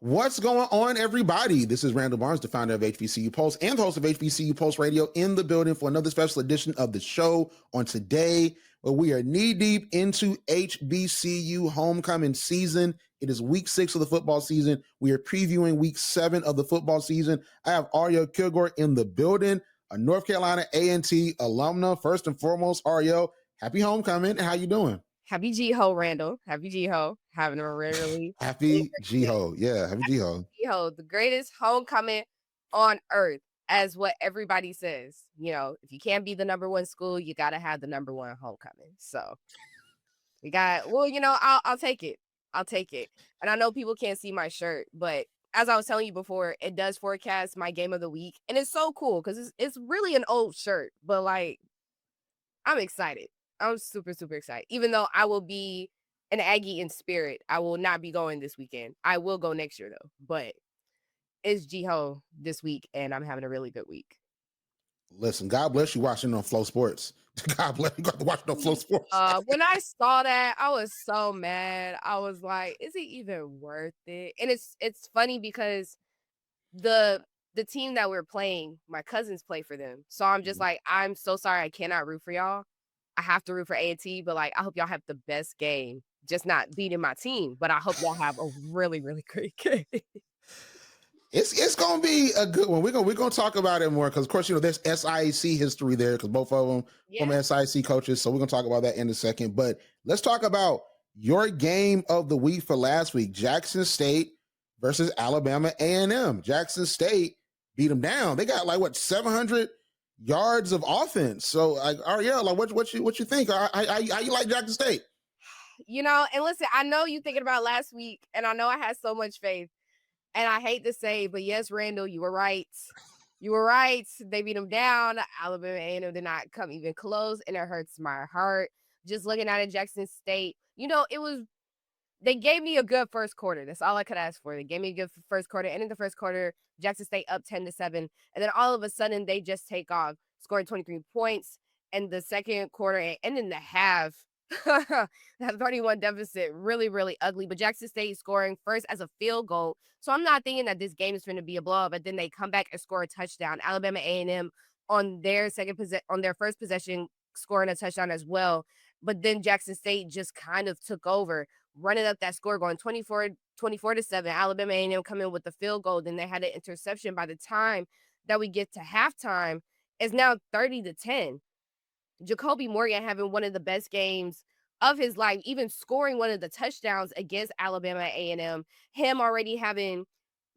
What's going on, everybody? This is Randall Barnes, the founder of HBCU Pulse and the host of HBCU Pulse Radio, in the building for another special edition of the show on today, where we are knee-deep into HBCU homecoming season. It is week 6 of the football season. We are previewing week 7 of the football season. I have Arielle Kilgore in the building, a North Carolina A&T alumna. First and foremost, Arielle, happy homecoming. How you doing? Happy GHOE, Randall. Happy GHOE. Having a really Happy GHOE. Yeah, happy GHOE. GHOE, the greatest homecoming on earth, as what everybody says. If you can't be the number one school, you got to have the number one homecoming. So we got, I'll take it. I'll take it. And I know people can't see my shirt, but as I was telling you before, it does forecast my game of the week. And it's so cool because it's really an old shirt, but like, I'm excited. I'm super, super excited. Even though I will be an Aggie in spirit, I will not be going this weekend. I will go next year though. But it's GHOE this week, and I'm having a really good week. Listen, God bless you watching on Flow Sports. God bless you got to watch on Flow Sports. When I saw that, I was so mad. I was like, is it even worth it? And it's funny because the team that we're playing, my cousins play for them. So I'm just like, I'm so sorry I cannot root for y'all. I have to root for A&T, but like I hope y'all have the best game. Just not beating my team, but I hope y'all have a really, really great game. It's gonna be a good one. We're gonna talk about it more because, of course, there's SIAC history there because both of them from SIAC coaches. So we're gonna talk about that in a second. But let's talk about your game of the week for last week: Jackson State versus Alabama A&M. Jackson State beat them down. They got 700 yards of offense. So, Arielle, what you think? How you like Jackson State? And listen, I know you thinking about last week, and I know I had so much faith. And I hate to say, but yes, Randall, you were right. You were right. They beat them down. Alabama A&M did not come even close, and it hurts my heart. Just looking at it, Jackson State, they gave me a good first quarter. That's all I could ask for. They gave me a good first quarter. And in the first quarter, Jackson State up 10-7. And then all of a sudden, they just take off, scoring 23 points. And the second quarter and in the half, that 31 deficit, really, really ugly. But Jackson State scoring first as a field goal. So I'm not thinking that this game is going to be a blowout, but then they come back and score a touchdown. Alabama A&M on their first possession scoring a touchdown as well. But then Jackson State just kind of took over, running up that score, going 24-7. Alabama A&M coming with the field goal. Then they had an interception. By the time that we get to halftime, it's now 30-10. Jacoby Morgan having one of the best games of his life, even scoring one of the touchdowns against Alabama A&M. Them already having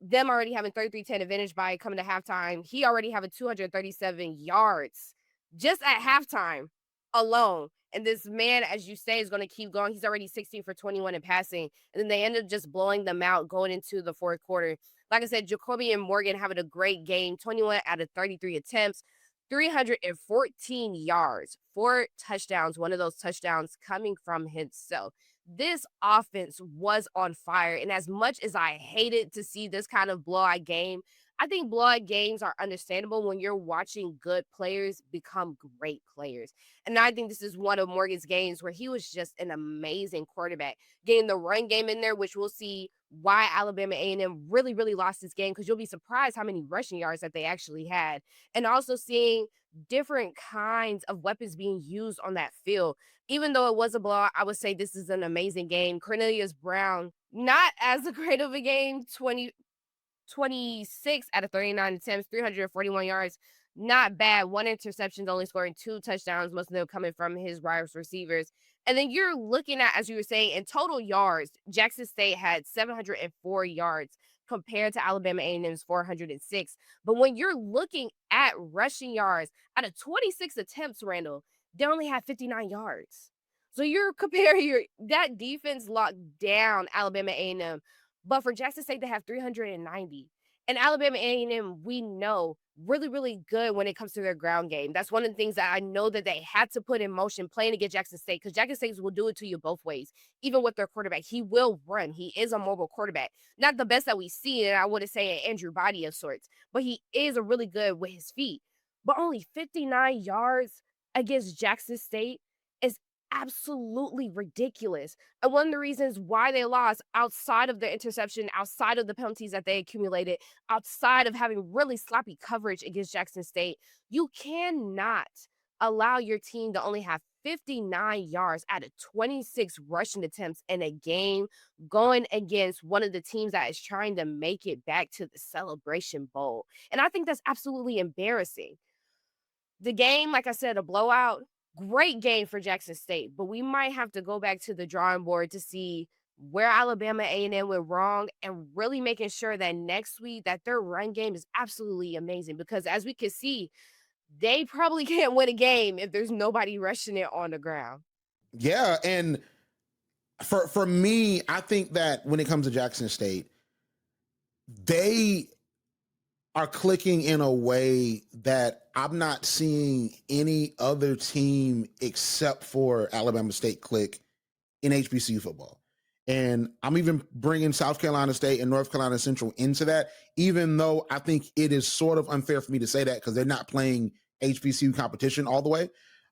33-10 advantage by coming to halftime. He already having 237 yards just at halftime alone. And this man, as you say, is going to keep going. He's already 16 for 21 in passing. And then they end up just blowing them out going into the fourth quarter. Like I said, Jacoby and Morgan having a great game, 21 out of 33 attempts. 314 yards, 4 touchdowns, one of those touchdowns coming from himself. This offense was on fire. And as much as I hated to see this kind of blowout game, I think blowout games are understandable when you're watching good players become great players. And I think this is one of Morgan's games where he was just an amazing quarterback, getting the run game in there, which we'll see why Alabama A&M really, really lost this game, because you'll be surprised how many rushing yards that they actually had. And also seeing different kinds of weapons being used on that field. Even though it was a blowout, I would say this is an amazing game. Cornelius Brown, not as a great of a game, 26 out of 39 attempts, 341 yards. Not bad. 1 interception, only scoring 2 touchdowns, most of them coming from his wide receivers. And then you're looking at, as you were saying, in total yards, Jackson State had 704 yards compared to Alabama A&M's 406. But when you're looking at rushing yards, out of 26 attempts, Randall, they only had 59 yards. So you're comparing that defense locked down Alabama A&M. But for Jackson State, they have 390. And Alabama A&M, we know, really, really good when it comes to their ground game. That's one of the things that I know that they had to put in motion playing against Jackson State, because Jackson State will do it to you both ways. Even with their quarterback, he will run. He is a mobile quarterback. Not the best that we see, and I wouldn't say an Andrew Body of sorts, but he is a really good with his feet. But only 59 yards against Jackson State is absolutely ridiculous. And one of the reasons why they lost, outside of the interception, outside of the penalties that they accumulated, outside of having really sloppy coverage against Jackson State, you cannot allow your team to only have 59 yards out of 26 rushing attempts in a game going against one of the teams that is trying to make it back to the Celebration Bowl. And I think that's absolutely embarrassing. The game, like I said, a blowout, great game for Jackson State, but we might have to go back to the drawing board to see where Alabama A&M went wrong and really making sure that next week that their run game is absolutely amazing, because as we can see, they probably can't win a game if there's nobody rushing it on the ground. Yeah, and for me, I think that when it comes to Jackson State, they are clicking in a way that I'm not seeing any other team except for Alabama State click in HBCU football. And I'm even bringing South Carolina State and North Carolina Central into that, even though I think it is sort of unfair for me to say that because they're not playing HBCU competition all the way.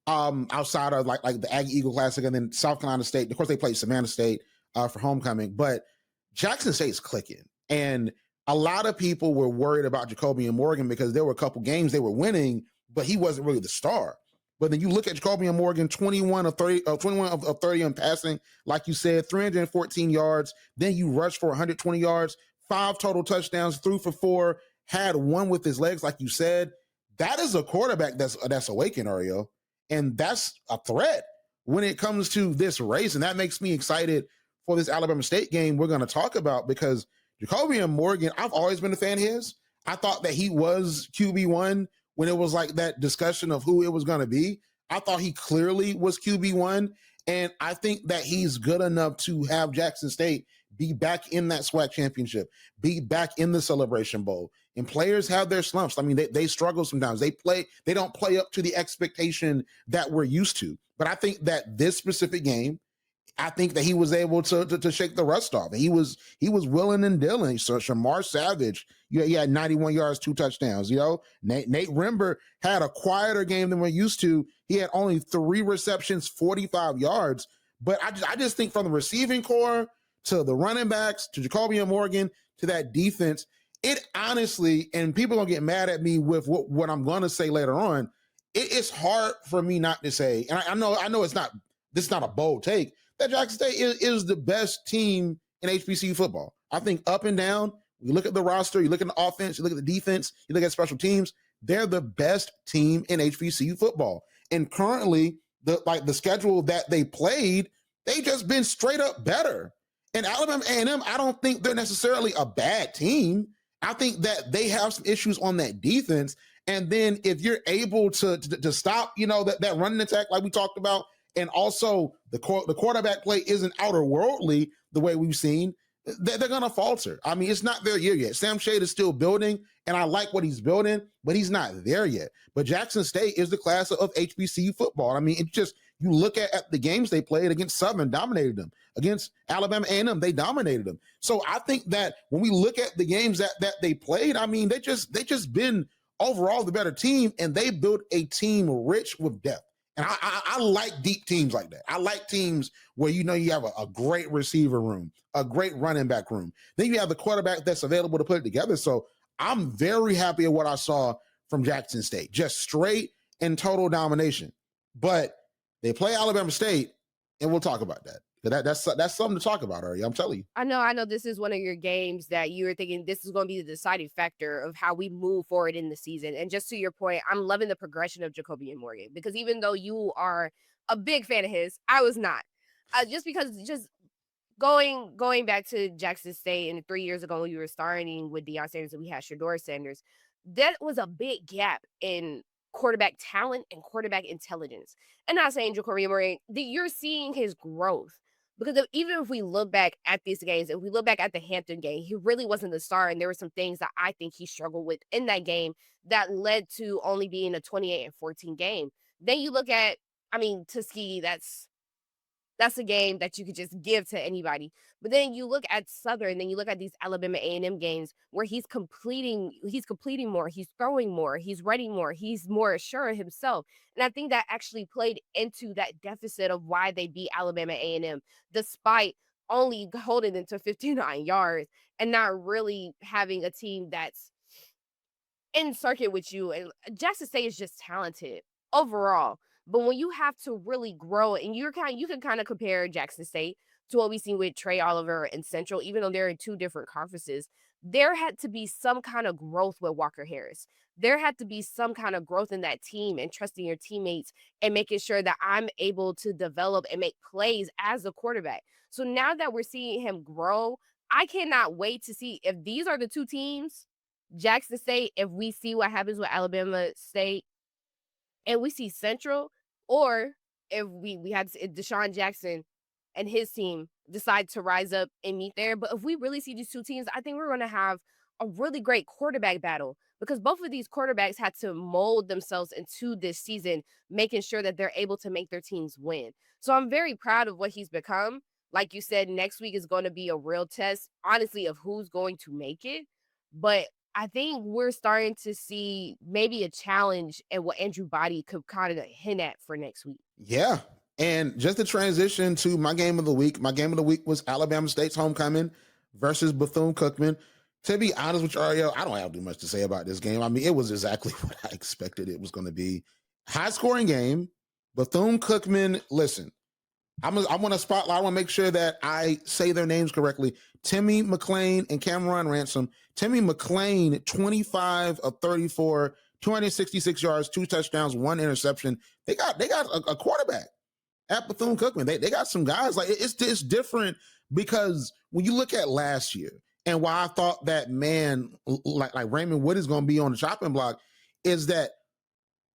Outside of like the Aggie Eagle Classic, and then South Carolina State. Of course, they played Savannah State for homecoming, but Jackson State's clicking. And a lot of people were worried about Jacobian Morgan because there were a couple games they were winning, but he wasn't really the star. But then you look at Jacobian Morgan, 21 of 30 in passing, like you said, 314 yards. Then you rush for 120 yards, 5 total touchdowns, 3 for 4, had 1 with his legs, like you said. That is a quarterback that's awakened, Arielle. And that's a threat when it comes to this race. And that makes me excited for this Alabama State game we're going to talk about, because Jacobian Morgan, I've always been a fan of his. I thought that he was QB1 when it was like that discussion of who it was going to be. I thought he clearly was QB1. And I think that he's good enough to have Jackson State be back in that SWAC championship, be back in the Celebration Bowl. And players have their slumps. I mean, they struggle sometimes. They don't play up to the expectation that we're used to. But I think that this specific game, I think that he was able to shake the rust off. He was willing and dealing. So Shamar Savage, he had 91 yards, 2 touchdowns. You know, Nate Rimber had a quieter game than we're used to. He had only 3 receptions, 45 yards. But I just think from the receiving core to the running backs to Jacobian Morgan to that defense, it honestly, and people are gonna get mad at me with what I'm gonna say later on. It's hard for me not to say, and I know this is not a bold take, that Jackson State is the best team in HBCU football. I think up and down, you look at the roster, you look at the offense, you look at the defense, you look at special teams, they're the best team in HBCU football. And currently, the schedule that they played, they just been straight up better. And Alabama A&M, I don't think they're necessarily a bad team. I think that they have some issues on that defense. And then if you're able to stop, that running attack like we talked about, and also the quarterback play isn't outer-worldly the way we've seen, they're going to falter. I mean, it's not their year yet. Sam Shade is still building, and I like what he's building, but he's not there yet. But Jackson State is the class of HBCU football. I mean, it's just, you look at the games they played against Southern, dominated them. Against Alabama A&M, they dominated them. So I think that when we look at the games that they played, I mean, they just been overall the better team, and they built a team rich with depth. And I like deep teams like that. I like teams where you have a great receiver room, a great running back room. Then you have the quarterback that's available to put it together. So I'm very happy at what I saw from Jackson State. Just straight and total domination. But they play Alabama State, and we'll talk about that. That's something to talk about, Arielle. I'm telling you. I know this is one of your games that you were thinking this is going to be the deciding factor of how we move forward in the season. And just to your point, I'm loving the progression of Jacobian Morgan, because even though you are a big fan of his, I was not. Just going back to Jackson State and 3 years ago when you were starting with Deion Sanders and we had Shedeur Sanders, that was a big gap in quarterback talent and quarterback intelligence. And not saying Jacobian Morgan, that you're seeing his growth. Because even if we look back at these games, if we look back at the Hampton game, he really wasn't the star. And there were some things that I think he struggled with in that game that led to only being a 28-14 game. Then you look at, Tuskegee, that's That's a game that you could just give to anybody. But then you look at Southern, then you look at these Alabama A&M games where he's completing more, he's throwing more, he's running more, he's more sure of himself. And I think that actually played into that deficit of why they beat Alabama A&M, despite only holding them to 59 yards and not really having a team that's in circuit with you. And Jackson State is just talented overall. But when you have to really grow, and you can kind of compare Jackson State to what we've seen with Trey Oliver and Central, even though they're in two different conferences, there had to be some kind of growth with Walker Harris. There had to be some kind of growth in that team and trusting your teammates and making sure that I'm able to develop and make plays as a quarterback. So now that we're seeing him grow, I cannot wait to see if these are the two teams, Jackson State, if we see what happens with Alabama State and we see Central, or if we had Deshaun Jackson and his team decide to rise up and meet there. But if we really see these two teams, I think we're going to have a really great quarterback battle because both of these quarterbacks had to mold themselves into this season, making sure that they're able to make their teams win. So I'm very proud of what he's become. Like you said, next week is going to be a real test, honestly, of who's going to make it. But I think we're starting to see maybe a challenge and what Andrew Body could kind of hint at for next week. Yeah. And just to transition to my game of the week, my game of the week was Alabama State's homecoming versus Bethune-Cookman. To be honest with you, Arielle, I don't have too much to say about this game. I mean, it was exactly what I expected it was going to be. High-scoring game. Bethune-Cookman, listen, I want to spotlight. I want to make sure that I say their names correctly. Timmy McClain and Cameron Ransom. Timmy McClain, 25 of 34, 266 yards, 2 touchdowns, 1 interception. They got a quarterback at Bethune-Cookman. They got some guys. Like it's different because when you look at last year and why I thought that man like Raymond Wood is going to be on the chopping block is that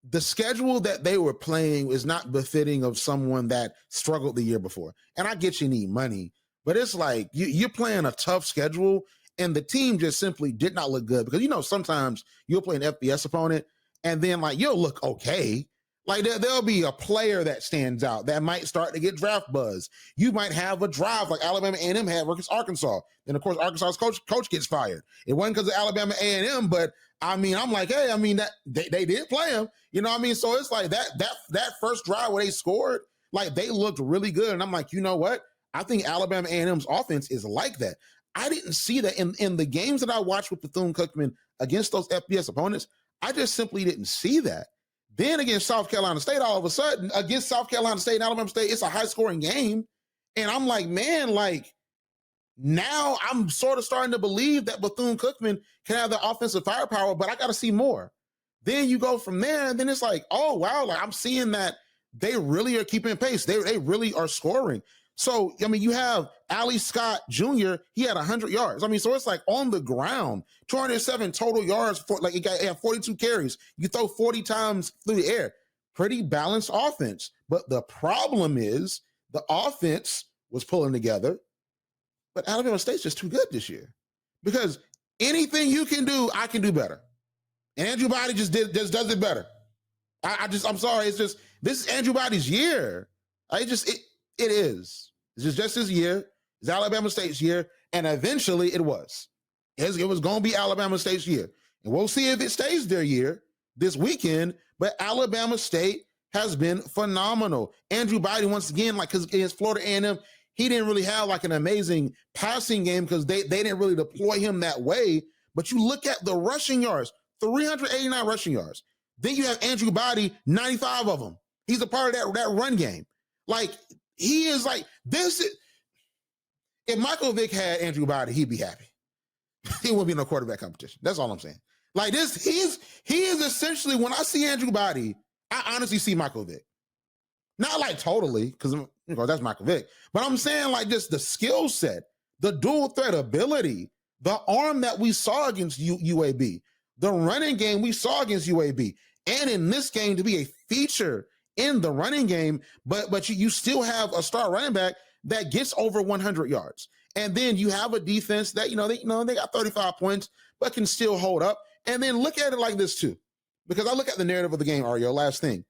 the schedule that they were playing is not befitting of someone that struggled the year before. And I get you need money, but it's like you're playing a tough schedule and the team just simply did not look good because, sometimes you'll play an FBS opponent and then like you'll look okay. Like there'll be a player that stands out that might start to get draft buzz. You might have a drive like Alabama A&M had versus Arkansas. Then of course Arkansas's coach gets fired. It wasn't because of Alabama A&M, but I mean, I'm like, hey, I mean that they did play him. You know what I mean? So it's like that first drive where they scored, like they looked really good. And I'm like, you know what? I think Alabama A&M's offense is like that. I didn't see that in the games that I watched with Bethune-Cookman against those FBS opponents. I just simply didn't see that. Then against South Carolina State, all of a sudden, against South Carolina State and Alabama State, it's a high-scoring game. And I'm like, man, like, now I'm sort of starting to believe that Bethune-Cookman can have the offensive firepower, but I got to see more. Then you go from there, and then it's like, oh, wow, like I'm seeing that they really are keeping pace. They really are scoring. So, I mean, you have Ali Scott Jr., he had 100 yards. I mean, so it's like on the ground, 207 total yards, he had 42 carries. You throw 40 times through the air. Pretty balanced offense. But the problem is the offense was pulling together, but Alabama State's just too good this year. Because anything you can do, I can do better. And Andrew Body just does it better. I'm sorry. It's just, this is Andrew Body's year. It is. It's just his year. It's Alabama State's year. And eventually it was. It was going to be Alabama State's year. And we'll see if it stays their year this weekend. But Alabama State has been phenomenal. Andrew Body, once again, like because against Florida A&M, he didn't really have like an amazing passing game because they didn't really deploy him that way. But you look at the rushing yards, 389 rushing yards. Then you have Andrew Body, 95 of them. He's a part of that run game. Like, he is like, if Michael Vick had Andrew Body, he'd be happy. He wouldn't be no quarterback competition. That's all I'm saying. Like this, he is essentially, when I see Andrew Body, I honestly see Michael Vick. Not like totally, because that's Michael Vick. But I'm saying like just the skill set, the dual threat ability, the arm that we saw against UAB, the running game we saw against UAB, and in this game to be a feature in the running game, but you still have a star running back that gets over 100 yards. And then you have a defense that, they got 35 points, but can still hold up. And then look at it like this too, because I look at the narrative of the game, Arielle, last thing.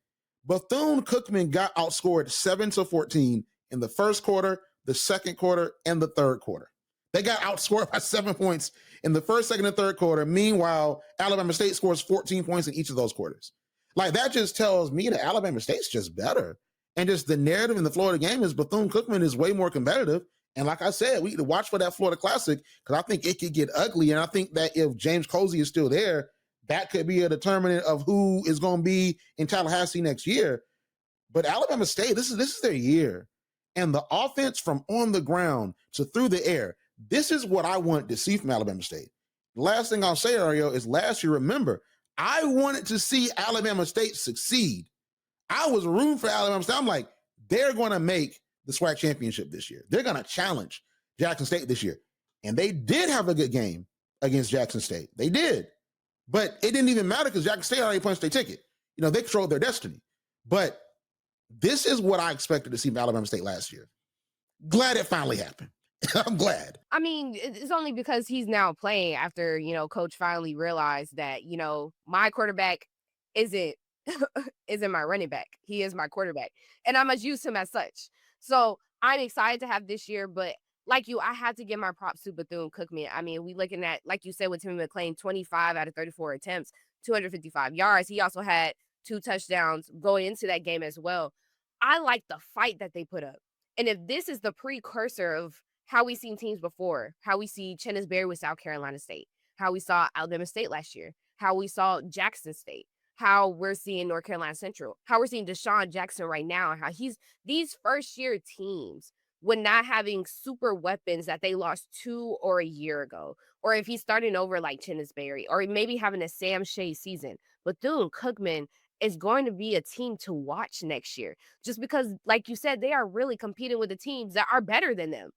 Bethune-Cookman got outscored 7-14 in the first quarter, the second quarter, and the third quarter. They got outscored by 7 points in the first, second, and third quarter. Meanwhile, Alabama State scores 14 points in each of those quarters. Like, that just tells me that Alabama State's just better. And just the narrative in the Florida game is Bethune-Cookman is way more competitive. And like I said, we need to watch for that Florida Classic because I think it could get ugly. And I think that if James Cozy is still there, that could be a determinant of who is going to be in Tallahassee next year. But Alabama State, this is their year. And the offense from on the ground to through the air, this is what I wanted to see from Alabama State. The last thing I'll say, Arielle, is last year, remember, I wanted to see Alabama State succeed. I was rooting for Alabama State. I'm like, they're going to make the SWAC championship this year. They're going to challenge Jackson State this year. And they did have a good game against Jackson State. They did. But it didn't even matter because Jackson State already punched their ticket. You know, they controlled their destiny. But this is what I expected to see from Alabama State last year. Glad it finally happened. I'm glad. I mean, it's only because he's now playing after, you know, coach finally realized that, you know, my quarterback isn't my running back. He is my quarterback. And I must use him as such. So I'm excited to have this year, but like you, I had to give my props to Bethune-Cookman. I mean, we looking at, like you said, with Timmy McClain, 25 out of 34 attempts, 255 yards. He also had 2 touchdowns going into that game as well. I like the fight that they put up. And if this is the precursor of how we've seen teams before, how we see Chennis with South Carolina State, how we saw Alabama State last year, how we saw Jackson State, how we're seeing North Carolina Central, how we're seeing Deshaun Jackson right now, and how these first-year teams with not having super weapons that they lost 2 or a year ago, or if he's starting over like Chennis Berry, or maybe having a Sam Shea season. Bethune-Cookman is going to be a team to watch next year, just because, like you said, they are really competing with the teams that are better than them.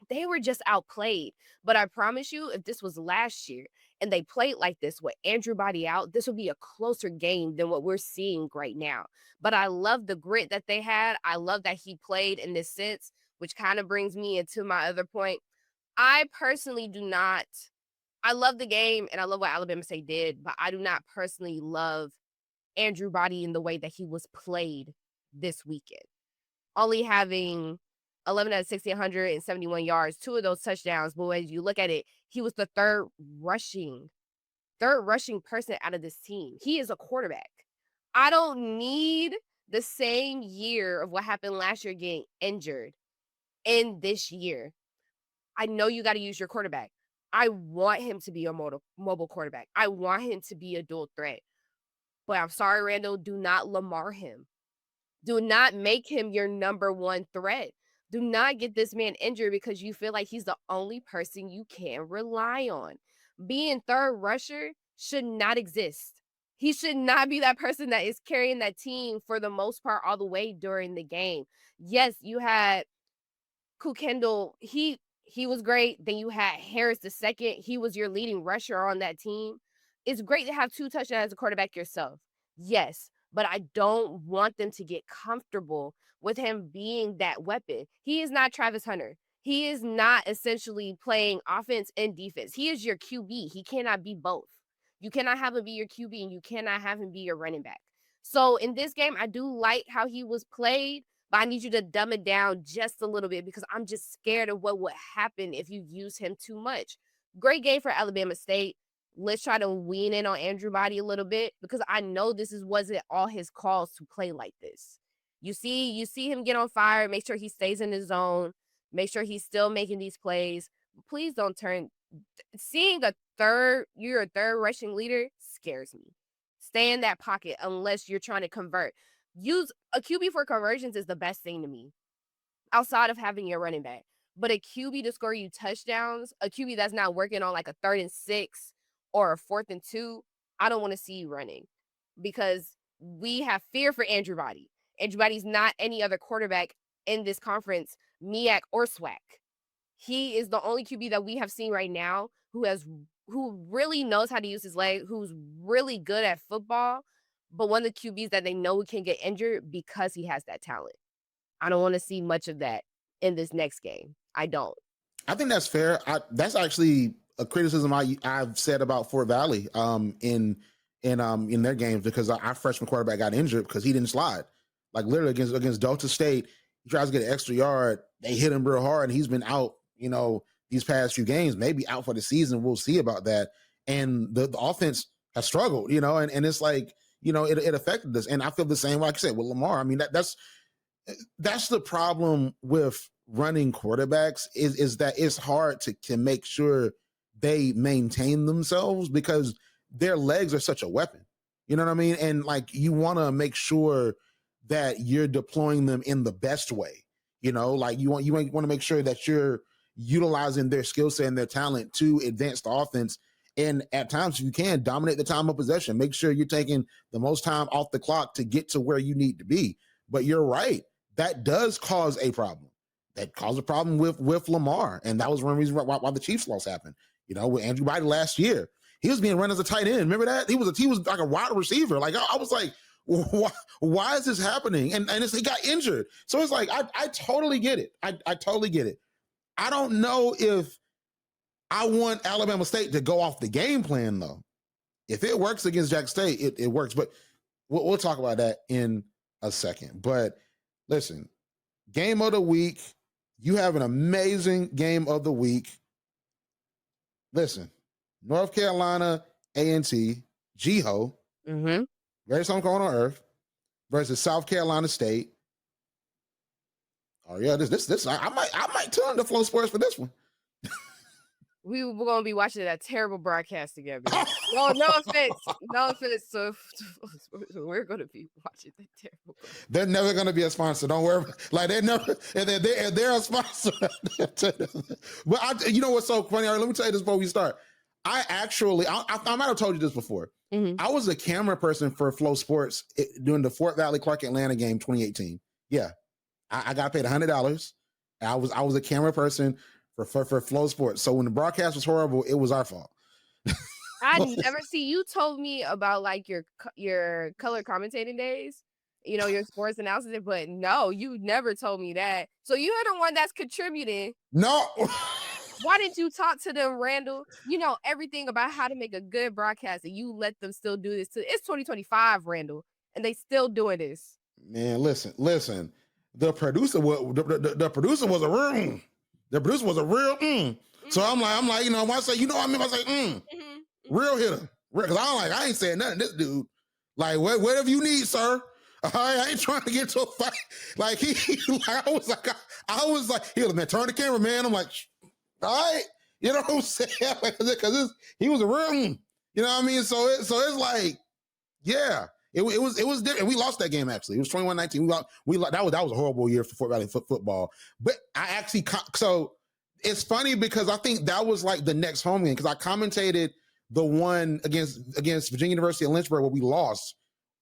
They were just outplayed. But I promise you, if this was last year and they played like this with Andrew Body out, this would be a closer game than what we're seeing right now. But I love the grit that they had. I love that he played in this sense, which kind of brings me into my other point. I personally do not. I love the game and I love what Alabama State did, but I do not personally love Andrew Body in the way that he was played this weekend. Only having 11 out of 60, 171 yards, 2 of those touchdowns. But as you look at it, he was the third rushing person out of this team. He is a quarterback. I don't need the same year of what happened last year getting injured in this year. I know you got to use your quarterback. I want him to be a mobile quarterback. I want him to be a dual threat. But I'm sorry, Randall, do not Lamar him. Do not make him your number 1 threat. Do not get this man injured because you feel like he's the only person you can rely on. Being third rusher should not exist. He should not be that person that is carrying that team for the most part all the way during the game. Yes, you had Kukendall. He was great. Then you had Harris the second. He was your leading rusher on that team. It's great to have 2 touchdowns as a quarterback yourself. Yes, but I don't want them to get comfortable with him being that weapon. He is not Travis Hunter. He is not essentially playing offense and defense. He is your QB. He cannot be both. You cannot have him be your QB and you cannot have him be your running back. So in this game, I do like how he was played, but I need you to dumb it down just a little bit because I'm just scared of what would happen if you use him too much. Great game for Alabama State. Let's try to wean in on Andrew Body a little bit because I know wasn't all his calls to play like this. You see him get on fire. Make sure he stays in his zone. Make sure he's still making these plays. Please don't turn. Seeing you're a third rushing leader scares me. Stay in that pocket unless you're trying to convert. Use a QB for conversions is the best thing to me outside of having your running back. But a QB to score you touchdowns, a QB that's not working on like a 3rd and 6 or a 4th and 2, I don't want to see you running because we have fear for Andrew Body. Andrew Body's not any other quarterback in this conference, MEAC or SWAC. He is the only QB that we have seen right now who really knows how to use his leg, who's really good at football, but one of the QBs that they know can get injured because he has that talent. I don't want to see much of that in this next game. I don't. I think that's fair. That's actually a criticism I've said about Fort Valley in their games because our freshman quarterback got injured because he didn't slide. Like literally against Delta State, he tries to get an extra yard, they hit him real hard, and he's been out, these past few games, maybe out for the season. We'll see about that. And the offense has struggled, and it's like, it affected us. And I feel the same, like I said, with Lamar. I mean, that's the problem with running quarterbacks is that it's hard to make sure they maintain themselves because their legs are such a weapon. You know what I mean? And like, you want to make sure that you're deploying them in the best way. Like you want to make sure that you're utilizing their skill set and their talent to advance the offense. And at times, if you can, dominate the time of possession. Make sure you're taking the most time off the clock to get to where you need to be. But you're right. That does cause a problem. That caused a problem with Lamar. And that was one reason why the Chiefs loss happened. With Andrew Biden last year, he was being run as a tight end. Remember that? He was like a wide receiver. Like I was like, why is this happening? And he got injured. So it's like, I totally get it. I totally get it. I don't know if I want Alabama State to go off the game plan, though. If it works against Jack State, it works. But we'll talk about that in a second. But listen, game of the week. You have an amazing game of the week. Listen, North Carolina A&T, GHOE, greatest homecoming on earth, versus South Carolina State. Oh yeah, this I might turn to Flow Sports for this one. We're gonna be watching that terrible broadcast together. No offense. So we're gonna be watching that terrible. They're never gonna be a sponsor. Don't worry. Like they're a sponsor. But you know what's so funny? All right, let me tell you this before we start. I might have told you this before. I was a camera person for Flow Sports during the Fort Valley Clark Atlanta game 2018. Yeah, I got paid $100. I was a camera person for Flow Sports. So when the broadcast was horrible, it was our fault. I never see you told me about like your color commentating days, your sports analysis, but no, you never told me that. So you're the one that's contributing. No. Why didn't you talk to them, Randall? You know everything about how to make a good broadcast, and you let them still do this. It's 2025, Randall, and they still doing this. Man, listen. The producer was the producer was a room. The producer was a real So I'm like, when I say, I say, real hitter. Because I ain't saying nothing to this dude. Like, whatever you need, sir. All right, I ain't trying to get into a fight. Like, I was like, here, man, turn the camera, man. I'm like, all right. You know what I'm saying? Because he was a real, you know what I mean? So it's like, yeah. It was different. We lost that game, actually. It was 21-19. That was a horrible year for Fort Valley football. But I actually, so it's funny because I think that was like the next home game because I commentated the one against Virginia University of Lynchburg where we lost.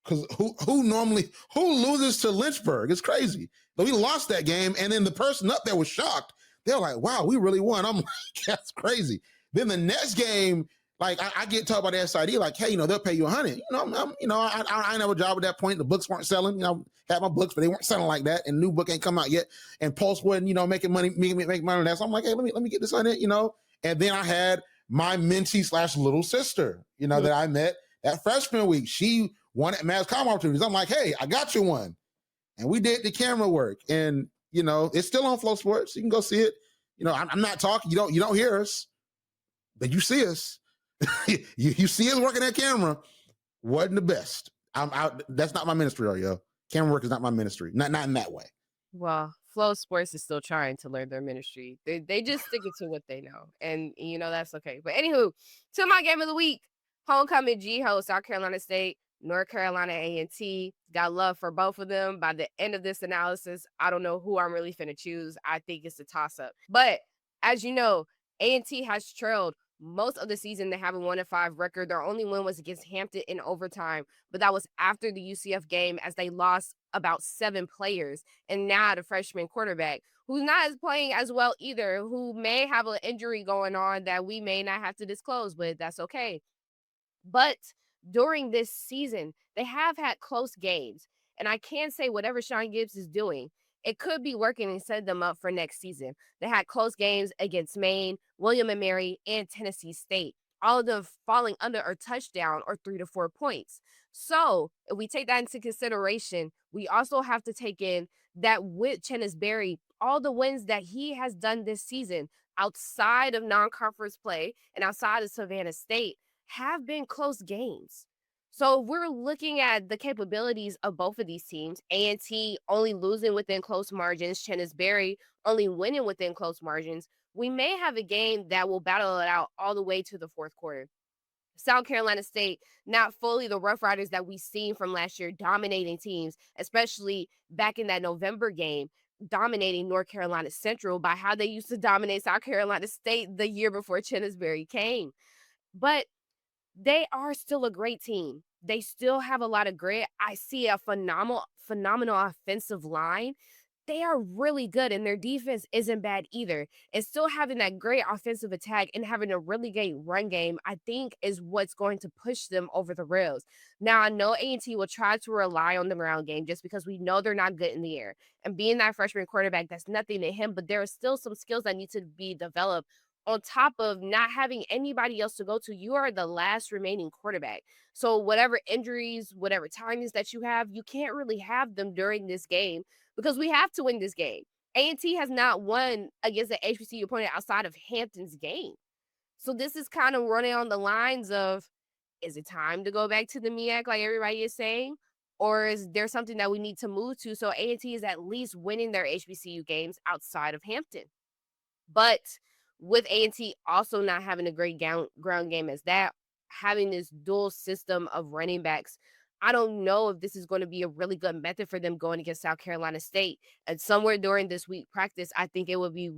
Because who loses to Lynchburg? It's crazy. But we lost that game, and then the person up there was shocked. They're like, "Wow, we really won." I'm like, "That's crazy." Then the next game. Like I get told by the SID, like, hey, they'll pay you $100. I ain't have a job at that point. The books weren't selling. Had my books, but they weren't selling like that. And new book ain't come out yet. And Pulse wasn't, making money, make money on that. So I'm like, hey, let me get this on it, And then I had my mentee / little sister, that I met that freshman week. She wanted mass comm opportunities. I'm like, hey, I got you one. And we did the camera work, and it's still on Flow Sports. You can go see it. I'm not talking. You don't hear us, but you see us. you see us working that camera. Wasn't the best. I'm out. That's not my ministry, Arielle. Camera work is not my ministry. Not in that way. Well, Flow Sports is still trying to learn their ministry. They just stick it to what they know, and that's okay. But anywho, to my game of the week, homecoming GHOE, South Carolina State, North Carolina A&T. Got love for both of them. By the end of this analysis, I don't know who I'm really finna choose. I think it's a toss-up. But as you know, A&T has trailed most of the season. They have a 1-5 record. Their only win was against Hampton in overtime, but that was after the UCF game as they lost about 7 players. And now the freshman quarterback, who's not playing as well either, who may have an injury going on that we may not have to disclose, but that's okay. But during this season, they have had close games. And I can say whatever Shawn Gibbs is doing, it could be working and set them up for next season. They had close games against Maine, William & Mary, and Tennessee State. all of them falling under a touchdown or 3 to 4 points. So if we take that into consideration, we also have to take in that with Chennis Berry, all the wins that he has done this season outside of non-conference play and outside of Savannah State have been close games. So if we're looking at the capabilities of both of these teams, A&T only losing within close margins, Chennis Berry only winning within close margins, we may have a game that will battle it out all the way to the fourth quarter. South Carolina State, not fully the Rough Riders that we've seen from last year, dominating teams, especially back in that November game, dominating North Carolina Central by how they used to dominate South Carolina State the year before Chennis Berry came. But they are still a great team. They still have a lot of grit. I see a phenomenal offensive line. They are really good, and their defense isn't bad either. And still having that great offensive attack and having a really great run game, I think, is what's going to push them over the rails. Now, I know A&T will try to rely on the ground game just because we know they're not good in the air. And being that freshman quarterback, that's nothing to him, but there are still some skills that need to be developed on top of not having anybody else to go to. You are the last remaining quarterback. So whatever injuries, whatever timings that you have, you can't really have them during this game because we have to win this game. A&T has not won against an HBCU opponent outside of Hampton's game. So this is kind of running on the lines of, is it time to go back to the MEAC like everybody is saying? Or is there something that we need to move to? So A&T is at least winning their HBCU games outside of Hampton. But with A&T also not having a great ground game as that, having this dual system of running backs, I don't know if this is going to be a really good method for them going against South Carolina State. And somewhere during this week practice, I think it would be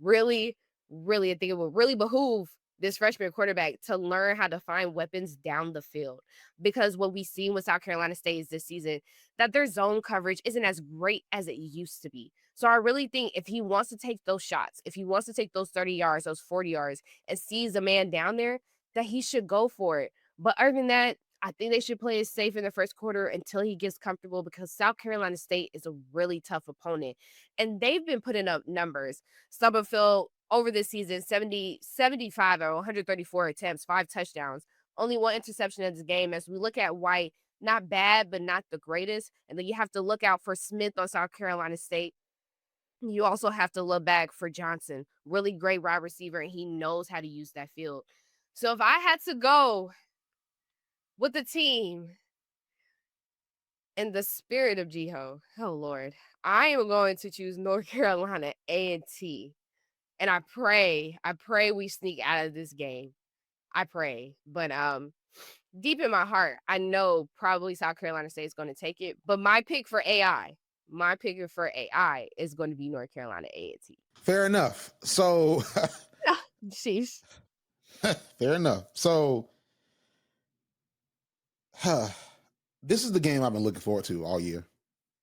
really behoove this freshman quarterback to learn how to find weapons down the field. Because what we've seen with South Carolina State is this season that their zone coverage isn't as great as it used to be. So I really think if he wants to take those shots, if he wants to take those 30 yards, those 40 yards, and sees a man down there, that he should go for it. But other than that, I think they should play it safe in the first quarter until he gets comfortable because South Carolina State is a really tough opponent. And they've been putting up numbers. Summerfield over this season, 75 or 134 attempts, 5 touchdowns, only 1 interception in this game. As we look at White, not bad, but not the greatest. And then you have to look out for Smith on South Carolina State. You also have to look back for Johnson, really great wide receiver, and he knows how to use that field. So if I had to go with the team in the spirit of GHOE, oh Lord, I am going to choose North Carolina A&T. And I pray we sneak out of this game. I pray. But deep in my heart, I know probably South Carolina State is going to take it. But my pick for AI is going to be North Carolina A&T. Fair enough. So, sheesh. Fair enough. So, this is the game I've been looking forward to all year.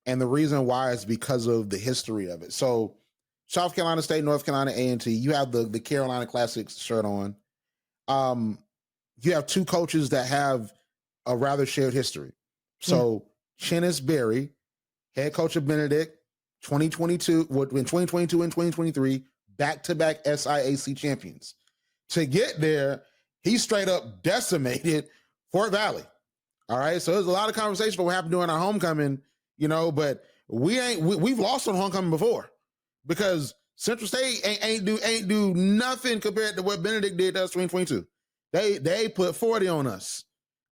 And the reason why is because of the history of it. So, South Carolina State, North Carolina A&T, you have the Carolina Classics shirt on. You have 2 coaches that have a rather shared history. So, Chennis Berry, head coach of Benedict, 2022 and 2023, back-to-back SIAC champions. To get there, he straight up decimated Fort Valley. All right. So there's a lot of conversation about what happened during our homecoming, but we've lost on homecoming before because Central State ain't do nothing compared to what Benedict did to us 2022. They put 40 on us.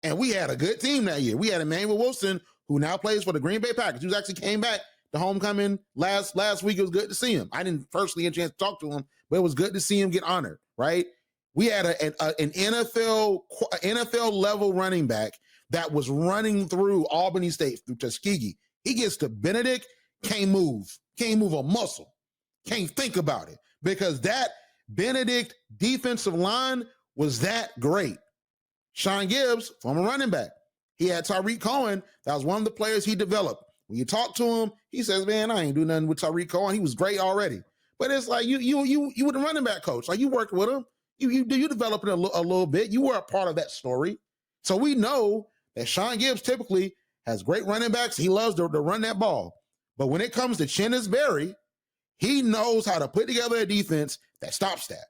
And we had a good team that year. We had Emmanuel Wilson, who now plays for the Green Bay Packers, who's actually came back to homecoming last week. It was good to see him. I didn't personally get a chance to talk to him, but it was good to see him get honored, right? We had an NFL level running back that was running through Albany State, through Tuskegee. He gets to Benedict, can't move a muscle, can't think about it because that Benedict defensive line was that great. Shawn Gibbs, former running back, he had Tyreek Cohen. That was one of the players he developed. When you talk to him, he says, "Man, I ain't do nothing with Tyreek Cohen. He was great already." But it's like you were the running back coach. Like you worked with him. You developed it a little bit. You were a part of that story. So we know that Shawn Gibbs typically has great running backs. He loves to run that ball. But when it comes to Chennis Berry, he knows how to put together a defense that stops that.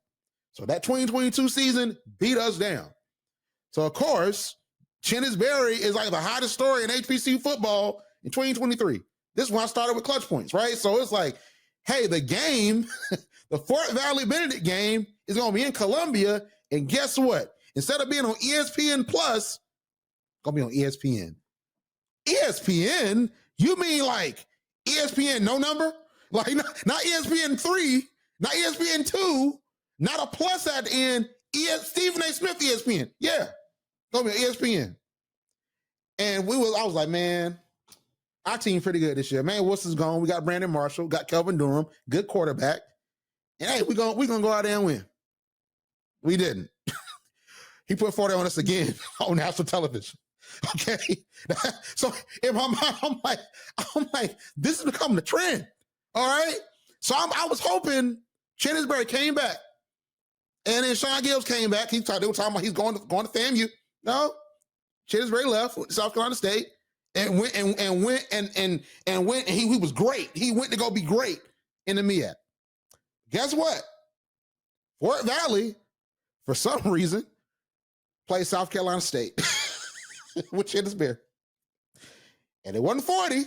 So that 2022 season beat us down. So, of course, Chennis Berry is like the hottest story in HBCU football in 2023. This is when I started with clutch points, right? So it's like, hey, the game, the Fort Valley Benedict game is going to be in Columbia. And guess what? Instead of being on ESPN Plus, it's going to be on ESPN. ESPN? You mean like ESPN no number? Like not ESPN 3, not ESPN 2, not a plus at the end. Stephen A. Smith ESPN. Yeah. Going to be on ESPN. And I was like, man, our team pretty good this year. Man, Wilson's gone. We got Brandon Marshall, got Kelvin Durham, good quarterback. And hey, we're gonna go out there and win. We didn't. He put 40 on us again on national television. Okay. So in my mind, I'm like, this is becoming the trend. All right. So I was hoping Chennis Berry came back. And then Shawn Gibbs came back. They were talking about he's going to FAMU. No, Chennis Berry left South Carolina State and went and he was great. He went to go be great in the MEAC. Guess what? Fort Valley, for some reason, played South Carolina State with Chennis Berry. And it wasn't 40.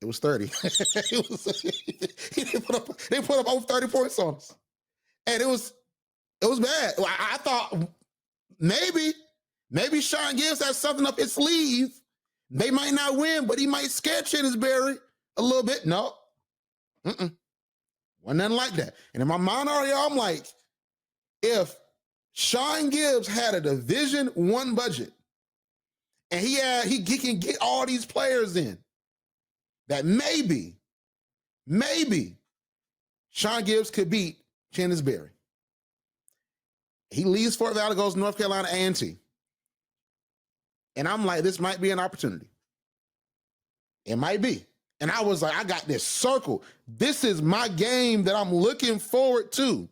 It was 30. They put up over 30 points on us. And it was bad. I thought maybe Shawn Gibbs has something up his sleeve. They might not win, but he might scare Chennis Berry a little bit. No. Wasn't nothing like that. And in my mind already, I'm like, if Shawn Gibbs had a Division I budget and he can get all these players in, that maybe Shawn Gibbs could beat Chennis Berry. He leaves Fort Valley, goes to North Carolina A&T. And I'm like, this might be an opportunity. It might be. And I was like, I got this circle. This is my game that I'm looking forward to.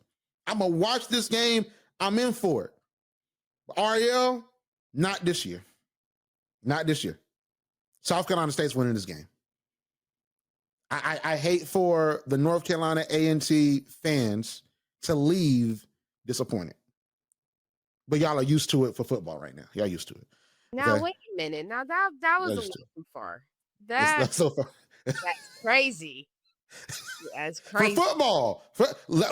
I'm going to watch this game. I'm in for it. But Arielle, not this year. Not this year. South Carolina State's winning this game. I hate for the North Carolina A&T fans to leave disappointed. But y'all are used to it for football right now. Y'all used to it. Now, okay? Wait a minute. Now, that was a little too far. That's so far. That's crazy. That's crazy. For football,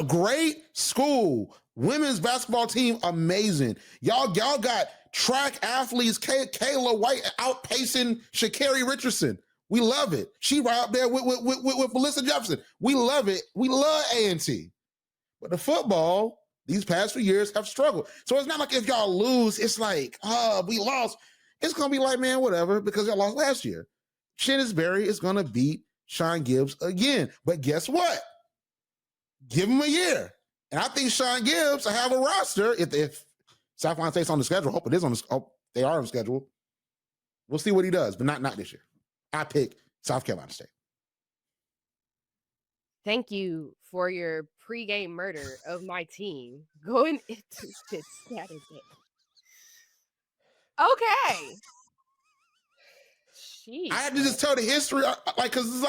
great school. Women's basketball team, amazing. Y'all got track athletes, Kayla White outpacing Sha'Carri Richardson. We love it. She right up there with Melissa Jefferson. We love it. We love A&T. But the football, these past few years have struggled. So it's not like if y'all lose, it's like, we lost. It's going to be like, man, whatever, because y'all lost last year. Chennis Berry is going to beat Shawn Gibbs again. But guess what? Give him a year. And I think Shawn Gibbs will have a roster if South Carolina State's on the schedule. Hope it is on the schedule. They are on the schedule. We'll see what he does, but not this year. I pick South Carolina State. Thank you for your pregame murder of my team going into this Saturday. Okay. Jeez. I had to just tell the history, because it's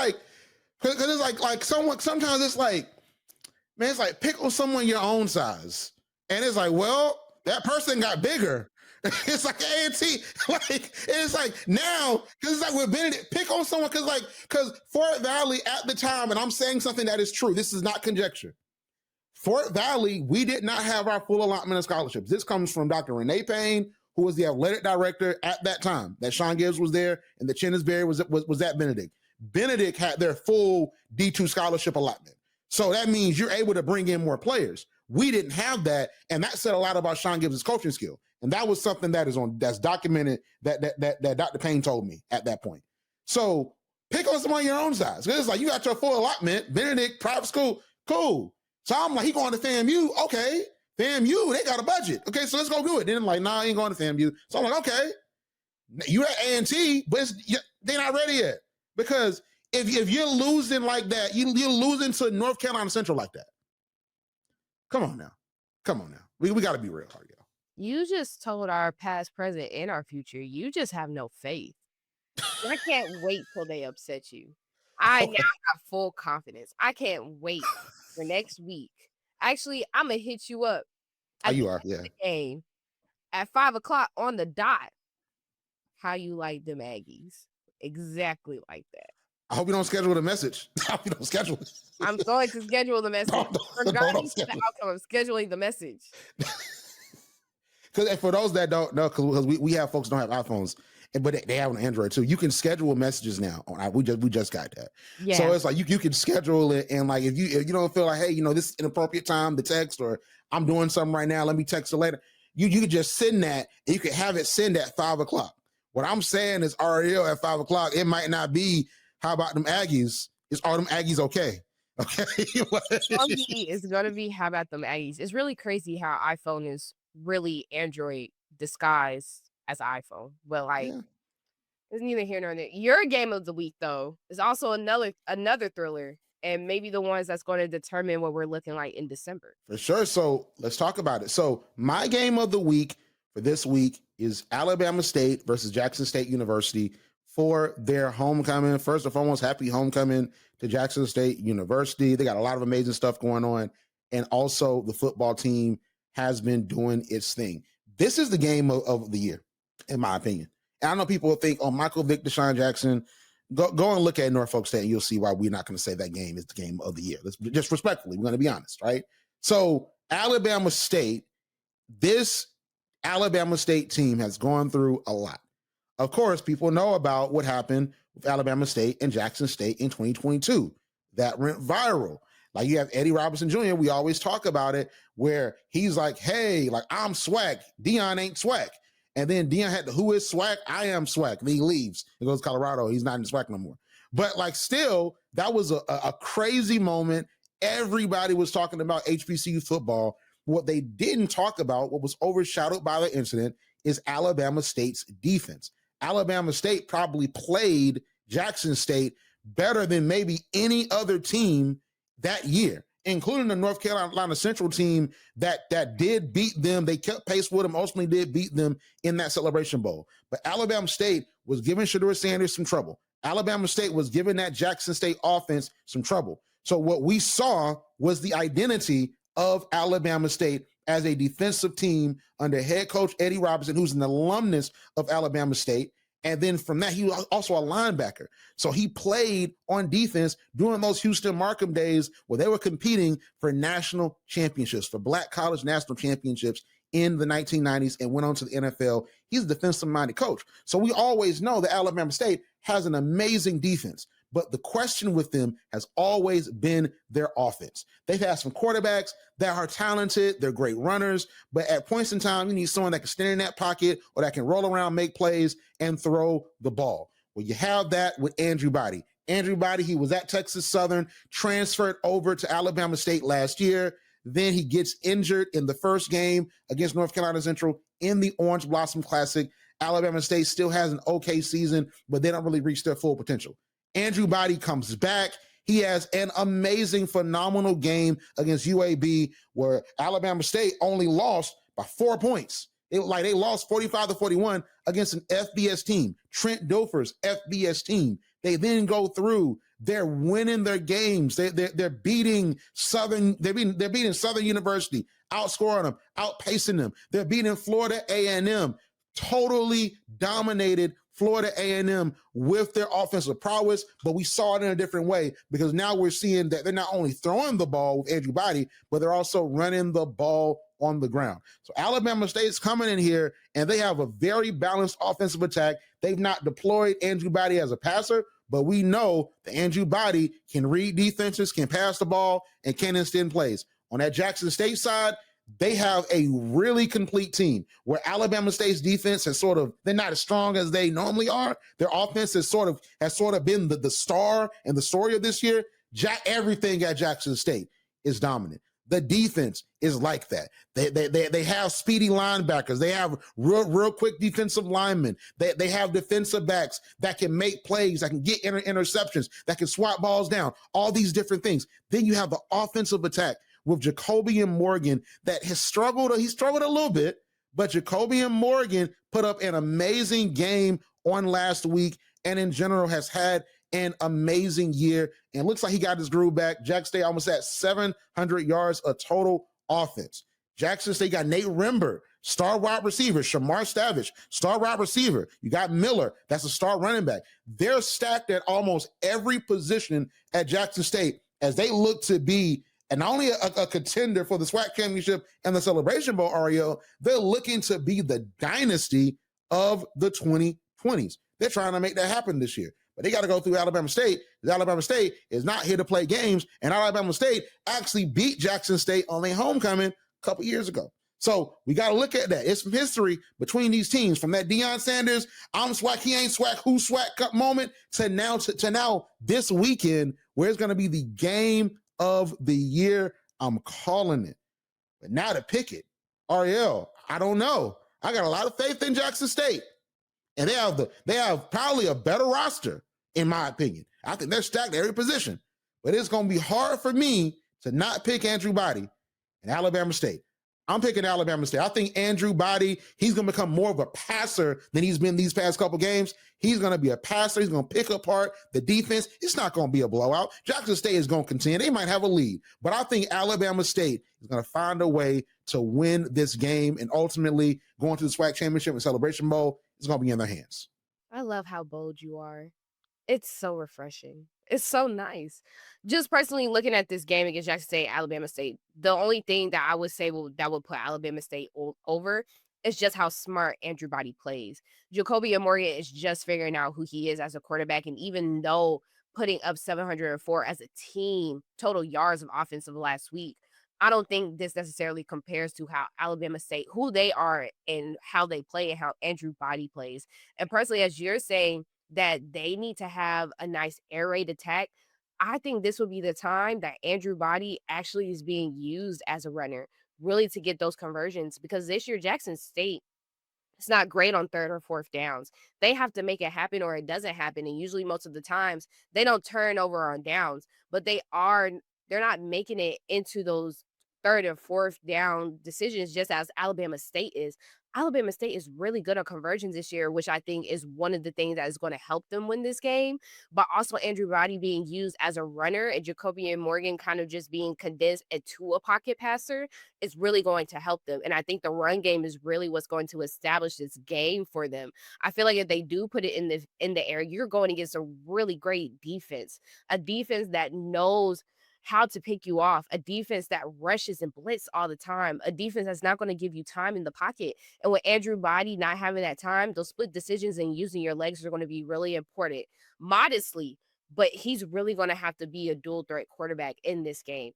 like someone. Sometimes it's like, man, it's like pick on someone your own size, and it's like, well, that person got bigger. It's like A&T, it's like now, because it's like with Benedict, pick on someone, because Fort Valley at the time, and I'm saying something that is true, this is not conjecture. Fort Valley, we did not have our full allotment of scholarships. This comes from Dr. Renee Payne, who was the athletic director at that time, that Shawn Gibbs was there, and the Chennis Berry was at Benedict. Benedict had their full D2 scholarship allotment. So that means you're able to bring in more players. We didn't have that, and that said a lot about Shawn Gibbs' coaching skill. And that was something that's documented that Dr. Payne told me at that point. So pick on someone your own size. It's like you got your full allotment, Benedict, private school, cool. So I'm like, he going to FAMU, okay. FAMU, they got a budget. Okay, so let's go do it. Then I'm like, nah, I ain't going to FAMU. So I'm like, okay, you at A&T, but they're not ready yet. Because if you're losing like that, you're losing to North Carolina Central like that. Come on now. We got to be real hard, y'all. You just told our past, present, and our future, you just have no faith. I can't wait till they upset you. I now have full confidence. I can't wait for next week Actually, I'm going to hit you up. Oh, you are, yeah. Game at 5:00 on the dot. How you like them Aggies? Exactly like that. I hope you don't schedule the message. I hope you don't schedule it. I'm going to schedule the message. Regardless of the outcome, I'm scheduling the message. Because for those that don't know, because we have folks who don't have iPhones, but they have an Android too. You can schedule messages now. We just got that. Yeah. So it's like you can schedule it, and like if you don't feel like, hey, this is an appropriate time to text, or I'm doing something right now, let me text it later. You can just send that, and you can have it send at 5:00. What I'm saying is Arielle at 5:00. It might not be, how about them Aggies? Is all them Aggies okay? Okay. It's gonna be, how about them Aggies? It's really crazy how iPhone is really Android disguised as iPhone. But like, it's neither here nor there. Your game of the week, though, is also another thriller, and maybe the ones that's going to determine what we're looking like in December. For sure. So let's talk about it. So my game of the week for this week is Alabama State versus Jackson State University for their homecoming. First and foremost, happy homecoming to Jackson State University. They got a lot of amazing stuff going on. And also the football team has been doing its thing. This is the game of the year, in my opinion. And I know people will think, oh, Michael Vick, Deshaun Jackson. Go and look at Norfolk State and you'll see why we're not going to say that game is the game of the year. Let's just respectfully, we're going to be honest, right? So Alabama State, this Alabama State team has gone through a lot. Of course, people know about what happened with Alabama State and Jackson State in 2022. That went viral. Like you have Eddie Robinson Jr., we always talk about it, where he's like, hey, like I'm swag. Deion ain't swag. And then Deion had who is swag? I am swag. And he leaves. He goes to Colorado. He's not in swag no more. But like still, that was a crazy moment. Everybody was talking about HBCU football. What they didn't talk about, what was overshadowed by the incident, is Alabama State's defense. Alabama State probably played Jackson State better than maybe any other team that year, including the North Carolina Central team that did beat them. They kept pace with them, ultimately did beat them in that Celebration Bowl. But Alabama State was giving Shedeur Sanders some trouble. Alabama State was giving that Jackson State offense some trouble. So what we saw was the identity of Alabama State as a defensive team under head coach Eddie Robinson, who's an alumnus of Alabama State. And then from that, he was also a linebacker. So he played on defense during those Houston Markham days where they were competing for national championships, for Black college national championships in the 1990s, and went on to the NFL. He's a defensive-minded coach. So we always know that Alabama State has an amazing defense. But the question with them has always been their offense. They've had some quarterbacks that are talented. They're great runners. But at points in time, you need someone that can stand in that pocket or that can roll around, make plays, and throw the ball. Well, you have that with Andrew Body. Andrew Body, he was at Texas Southern, transferred over to Alabama State last year. Then he gets injured in the first game against North Carolina Central in the Orange Blossom Classic. Alabama State still has an okay season, but they don't really reach their full potential. Andrew Body comes back. He has an amazing, phenomenal game against UAB where Alabama State only lost by 4 points. They lost 45-41 against an FBS team, Trent Dilfer's FBS team. They then go through. They're winning their games. They're beating Southern. They're beating Southern University, outscoring them, outpacing them. They're beating Florida A&M. Totally dominated Florida A&M with their offensive prowess, but we saw it in a different way because now we're seeing that they're not only throwing the ball with Andrew Body, but they're also running the ball on the ground. So Alabama State's coming in here and they have a very balanced offensive attack. They've not deployed Andrew Body as a passer, but we know that Andrew Body can read defenses, can pass the ball, and can extend plays. On that Jackson State side, they have a really complete team where Alabama State's defense has they're not as strong as they normally are. Their offense has sort of been the star and the story of this year. Everything at Jackson State is dominant. The defense is like that. They have speedy linebackers. They have real quick defensive linemen. They have defensive backs that can make plays, that can get interceptions, that can swat balls down, all these different things. Then you have the offensive attack with Jacobian Morgan that has struggled. He struggled a little bit, but Jacobian Morgan put up an amazing game on last week and in general has had an amazing year. And it looks like he got his groove back. Jackson State almost at 700 yards of total offense. Jackson State got Nate Rimber, star wide receiver. Shamar Stavich, star wide receiver. You got Miller, that's a star running back. They're stacked at almost every position at Jackson State as they look to be and not only a contender for the SWAC championship and the Celebration Bowl, Arielle, they're looking to be the dynasty of the 2020s. They're trying to make that happen this year. But they got to go through Alabama State. Alabama State is not here to play games, and Alabama State actually beat Jackson State on their homecoming a couple years ago. So we got to look at that. It's some history between these teams, from that Deion Sanders, I'm SWAC, he ain't SWAC, who SWAC moment to now this weekend, where it's going to be the game of the year. I'm calling it. But now to pick it, Arielle, I don't know. I got a lot of faith in Jackson State, and they have probably a better roster, in my opinion. I think they're stacked at every position, but it's going to be hard for me to not pick Andrew Body and Alabama State. I'm picking Alabama State. I think Andrew Body, he's going to become more of a passer than he's been these past couple games. He's going to be a passer. He's going to pick apart the defense. It's not going to be a blowout. Jackson State is going to contend. They might have a lead, but I think Alabama State is going to find a way to win this game, and ultimately going to the SWAC championship and Celebration Bowl is going to be in their hands. I love how bold you are. It's so refreshing. It's so nice. Just personally looking at this game against Jackson State, Alabama State, the only thing that I would say that would put Alabama State over is just how smart Andrew Body plays. Jacoby Morgan is just figuring out who he is as a quarterback, and even though putting up 704 as a team, total yards of offensive last week, I don't think this necessarily compares to how Alabama State, who they are and how they play and how Andrew Body plays. And personally, as you're saying, that they need to have a nice air raid attack, I think this would be the time that Andrew Body actually is being used as a runner, really to get those conversions, because this year Jackson State, it's not great on third or fourth downs. They have to make it happen or it doesn't happen. And usually most of the times they don't turn over on downs, but they're not making it into those third and fourth down decisions, just as Alabama State is. Alabama State is really good on conversions this year, which I think is one of the things that is going to help them win this game. But also Andrew Body being used as a runner and Jacoby Morgan kind of just being condensed into a pocket passer is really going to help them. And I think the run game is really what's going to establish this game for them. I feel like if they do put it in the air, you're going against a really great defense, a defense that knows how to pick you off, a defense that rushes and blitz all the time, a defense that's not going to give you time in the pocket. And with Andrew Body not having that time, those split decisions and using your legs are going to be really important. Modestly, but he's really going to have to be a dual threat quarterback in this game.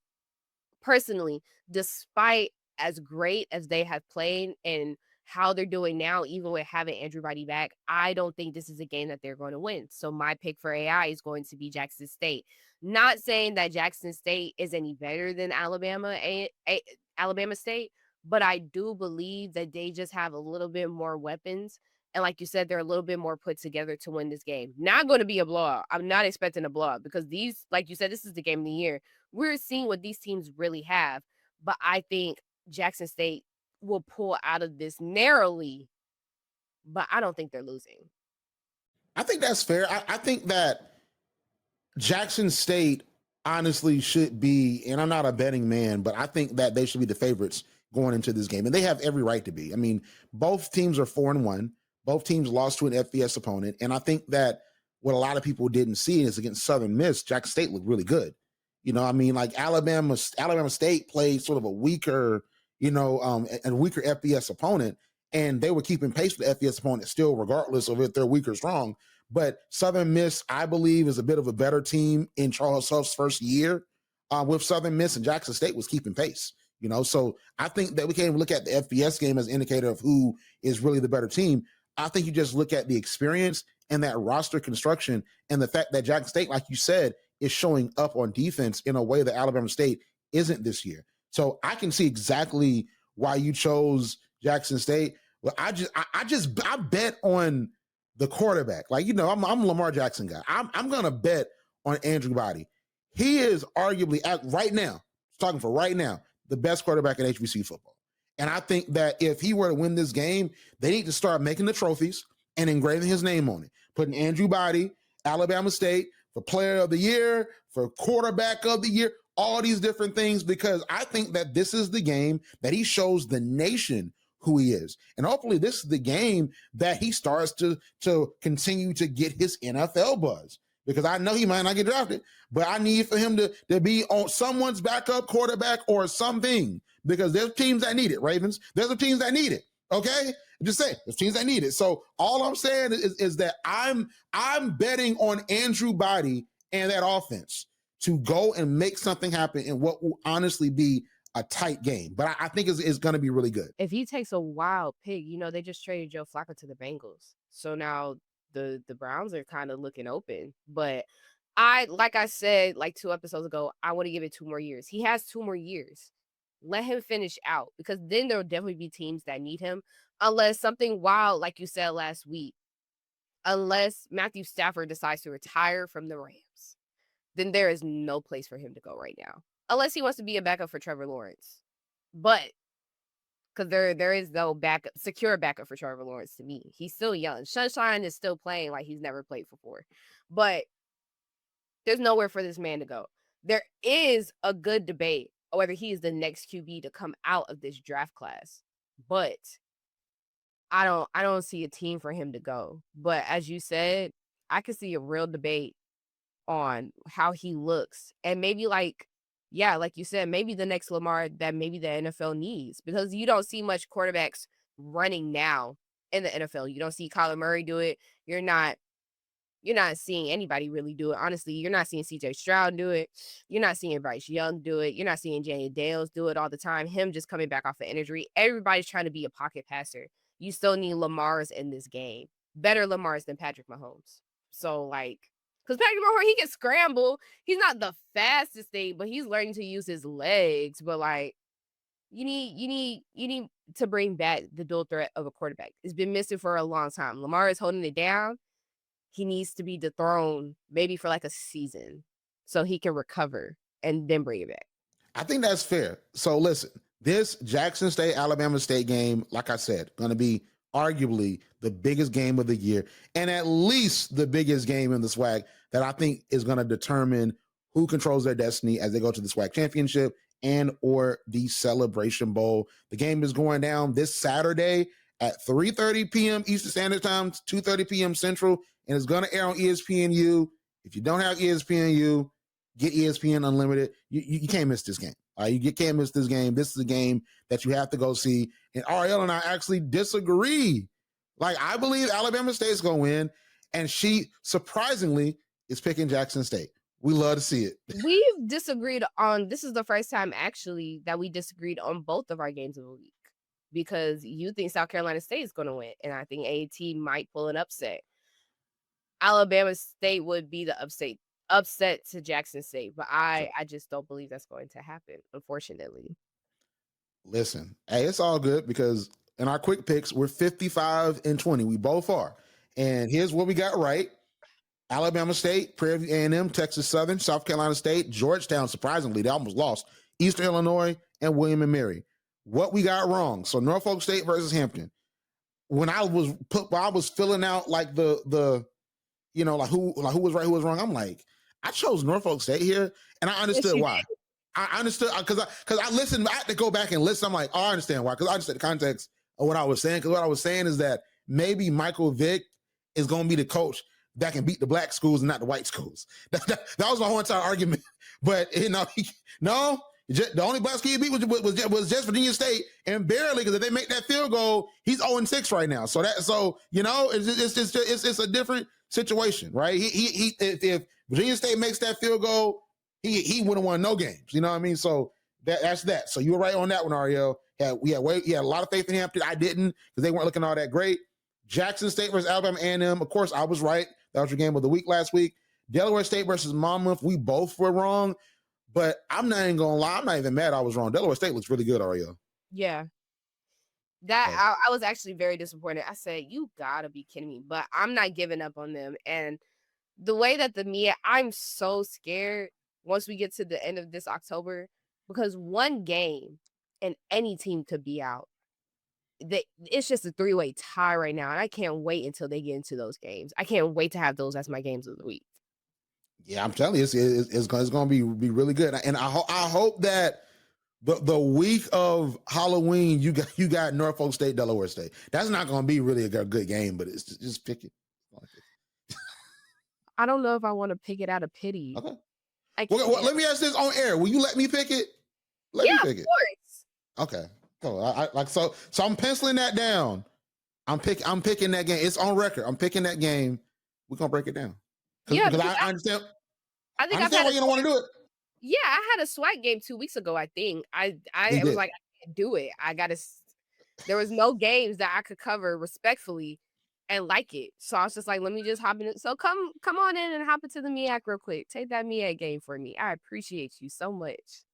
Personally, despite as great as they have played and how they're doing now, even with having Andrew Body back, I don't think this is a game that they're going to win. So my pick for AI is going to be Jackson State. Not saying that Jackson State is any better than Alabama State, but I do believe that they just have a little bit more weapons. And like you said, they're a little bit more put together to win this game. Not going to be a blowout. I'm not expecting a blowout because these, like you said, this is the game of the year. We're seeing what these teams really have. But I think Jackson State will pull out of this narrowly, but I don't think they're losing. I think that's fair. I think that Jackson State honestly should be, and I'm not a betting man, but I think that they should be the favorites going into this game, and they have every right to be. I mean, both teams are 4-1. Both teams lost to an FBS opponent, and I think that what a lot of people didn't see is against Southern Miss, Jackson State looked really good. You know, I mean, like Alabama State played sort of a weaker, a weaker FBS opponent, and they were keeping pace with the FBS opponent still, regardless of if they're weak or strong. But Southern Miss, I believe, is a bit of a better team in Charles Huff's first year with Southern Miss, and Jackson State was keeping pace. So I think that we can't even look at the FBS game as an indicator of who is really the better team. I think you just look at the experience and that roster construction and the fact that Jackson State, like you said, is showing up on defense in a way that Alabama State isn't this year. So I can see exactly why you chose Jackson State. Well, I bet on the quarterback. Like, I'm a Lamar Jackson guy. I'm gonna bet on Andrew Body. He is arguably right now, the best quarterback in HBC football. And I think that if he were to win this game, they need to start making the trophies and engraving his name on it, putting Andrew Body, Alabama State, for player of the year, for quarterback of the year, all these different things, because I think that this is the game that he shows the nation who he is. And hopefully this is the game that he starts to continue to get his NFL buzz, because I know he might not get drafted, but I need for him to be on someone's backup quarterback or something, because there's teams that need it, Ravens. There's some teams that need it. Okay? I'm just saying, there's teams that need it. So all I'm saying is that I'm betting on Andrew Body and that offense to go and make something happen in what will honestly be a tight game. But I think it's going to be really good. If he takes a wild pick, they just traded Joe Flacco to the Bengals. So now the Browns are kind of looking open. But like I said, like 2 episodes ago, I want to give it 2 more years. He has 2 more years. Let him finish out, because then there'll definitely be teams that need him, unless something wild, like you said last week, unless Matthew Stafford decides to retire from the Rams, then there is no place for him to go right now, unless he wants to be a backup for Trevor Lawrence. But because there is no secure backup for Trevor Lawrence to me. He's still young. Sunshine is still playing like he's never played before. But there's nowhere for this man to go. There is a good debate whether he is the next QB to come out of this draft class. But I don't see a team for him to go. But as you said, I could see a real debate on how he looks. And maybe like you said, maybe the next Lamar that maybe the NFL needs, because you don't see much quarterbacks running now in the NFL. You don't see Kyler Murray do it. You're not seeing anybody really do it. Honestly, you're not seeing CJ Stroud do it. You're not seeing Bryce Young do it. You're not seeing Jay Dales do it all the time. Him just coming back off an injury. Everybody's trying to be a pocket passer. You still need Lamars in this game. Better Lamars than Patrick Mahomes. So because Patrick Mahomes, he can scramble. He's not the fastest thing, but he's learning to use his legs. But you need to bring back the dual threat of a quarterback. It's been missing for a long time. Lamar is holding it down. He needs to be dethroned maybe for like a season so he can recover and then bring it back. I think that's fair. So listen, this Jackson State, Alabama State game, like I said, going to be arguably the biggest game of the year, and at least the biggest game in the SWAC that I think is going to determine who controls their destiny as they go to the SWAC championship and or the Celebration Bowl. The game is going down this Saturday at 3:30 p.m. Eastern Standard Time, 2:30 p.m. Central, and it's going to air on ESPNU. If you don't have ESPNU, get ESPN Unlimited. You can't miss this game. You can't miss this game. This is a game that you have to go see. And Arielle and I actually disagree. I believe Alabama State's going to win, and she surprisingly is picking Jackson State. We love to see it. We've disagreed on, this is the first time actually that we disagreed on both of our games of the week, because you think South Carolina State is going to win, and I think A&T might pull an upset. Alabama State would be the upset to Jackson State, but I just don't believe that's going to happen, unfortunately. Listen, hey, it's all good, because in our quick picks, we're 55-20. We both are. And here's what we got right. Alabama State, Prairie View A&M, Texas Southern, South Carolina State, Georgetown, surprisingly, they almost lost, Eastern Illinois, and William & Mary. What we got wrong. So Norfolk State versus Hampton. When I was filling out the who was right, who was wrong, I'm like, I chose Norfolk State here, and I understood why. I understood because I listened. I had to go back and listen. I'm like, oh, I understand why, because I understood the context of what I was saying. Because what I was saying is that maybe Michael Vick is going to be the coach that can beat the black schools and not the white schools. That was my whole entire argument. But no. The only black school he beat was just Virginia State, and barely, because if they make that field goal, he's 0-6 right now. So it's a different situation, right? If Virginia State makes that field goal, he wouldn't won no games. You know what I mean? So that's that. So you were right on that one, Arielle. We had a lot of faith in Hampton. I didn't, because they weren't looking all that great. Jackson State versus Alabama A&M. Of course, I was right. That was your game of the week last week. Delaware State versus Monmouth. We both were wrong. But I'm not even going to lie. I'm not even mad I was wrong. Delaware State looks really good, Arielle. Yeah. I was actually very disappointed. I said, you got to be kidding me. But I'm not giving up on them. And the way that I'm so scared once we get to the end of this October, because one game and any team could be out. It's just a 3-way tie right now. And I can't wait until they get into those games. I can't wait to have those as my games of the week. Yeah, I'm telling you, it's going to be really good, and I hope that the week of Halloween you got Norfolk State, Delaware State. That's not going to be really a good game, but it's just pick it. I don't know if I want to pick it out of pity. Okay. I Well, can't. let me ask this on air. Will you let me pick it? Let Yeah, me pick of it. course. Okay. Oh, so I'm penciling that down. I'm picking that game. It's on record. I'm picking that game. We're gonna break it down. Because I understand. I think I understand why you don't want to do it. Yeah, I had a SWAC game 2 weeks ago. I think I was like, I can't do it. I gotta. There was no games that I could cover respectfully and like it. So I was just like, let me just hop in. So come on in and hop into the MEAC real quick. Take that MEAC game for me. I appreciate you so much.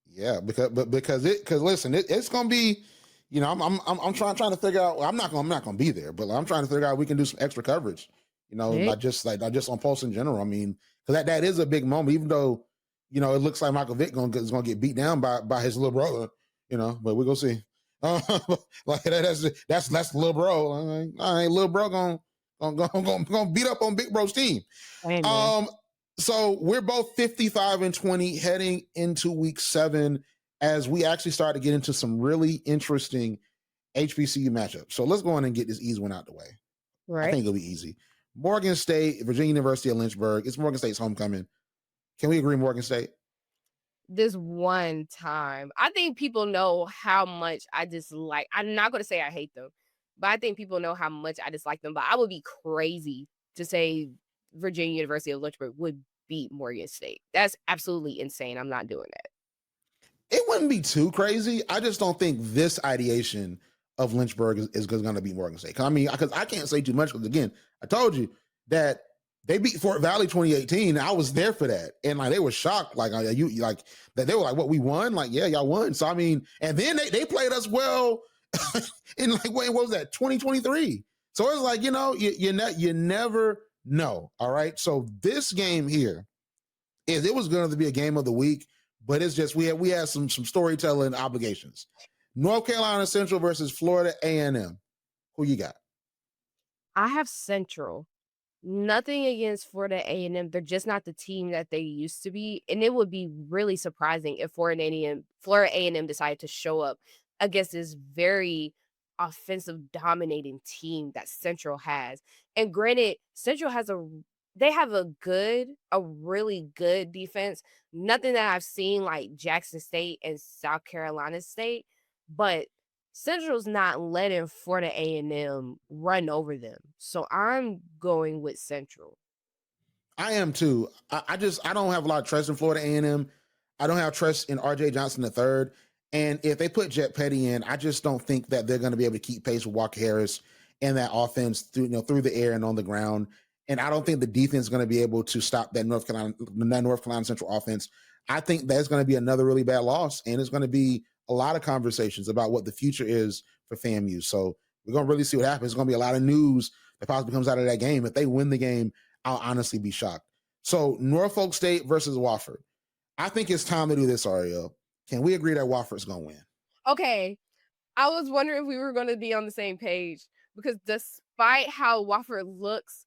Yeah, because listen, it's gonna be, I'm trying to figure out. I'm not gonna be there, but I'm trying to figure out we can do some extra coverage. Not just on Pulse in general. I mean, because that is a big moment, even though it looks like Michael Vick is gonna get beat down by his little brother. But we're gonna see. Like that's little bro. All right, little bro gonna beat up on big bro's team. Amen. So we're both 55-20 heading into week 7 as we actually start to get into some really interesting HBCU matchups. So let's go on and get this easy one out the way. Right. I think it'll be easy. Morgan State, Virginia University of Lynchburg. It's Morgan State's homecoming. Can we agree Morgan State? This one time, I think people know how much I dislike. I'm not going to say I hate them, but I think people know how much I dislike them. But I would be crazy to say Virginia University of Lynchburg would beat Morgan State. That's absolutely insane. I'm not doing that. It wouldn't be too crazy. I just don't think this ideation of Lynchburg is going to beat Morgan State. I mean, because I can't say too much. Because again, I told you that they beat Fort Valley 2018. I was there for that, and like they were shocked. Like that they were like, "What, we won?" Like, yeah, y'all won. So I mean, and then they played us well in like what was that 2023? So it's like you never know. All right. So this game here it was going to be a game of the week, but it's just we had some storytelling obligations. North Carolina Central versus Florida A&M. Who you got? I have Central. Nothing against Florida A&M. They're just not the team that they used to be. And it would be really surprising if Florida A&M decided to show up against this very offensive dominating team that Central has. And granted, Central has they have a really good defense. Nothing that I've seen like Jackson State and South Carolina State, but Central's not letting Florida A&M run over them. So I'm going with Central. I am too. I don't have a lot of trust in Florida A&M. I don't have trust in RJ Johnson III. And if they put Jet Petty in, I just don't think that they're going to be able to keep pace with Walker Harris and that offense through the air and on the ground. And I don't think the defense is going to be able to stop that North Carolina Central offense. I think that's going to be another really bad loss, and it's going to be a lot of conversations about what the future is for FAMU. So we're going to really see what happens. There's going to be a lot of news that possibly comes out of that game. If they win the game, I'll honestly be shocked. So Norfolk State versus Wofford. I think it's time to do this, Arielle. Can we agree that Wofford's going to win? Okay. I was wondering if we were going to be on the same page because despite how Wofford looks,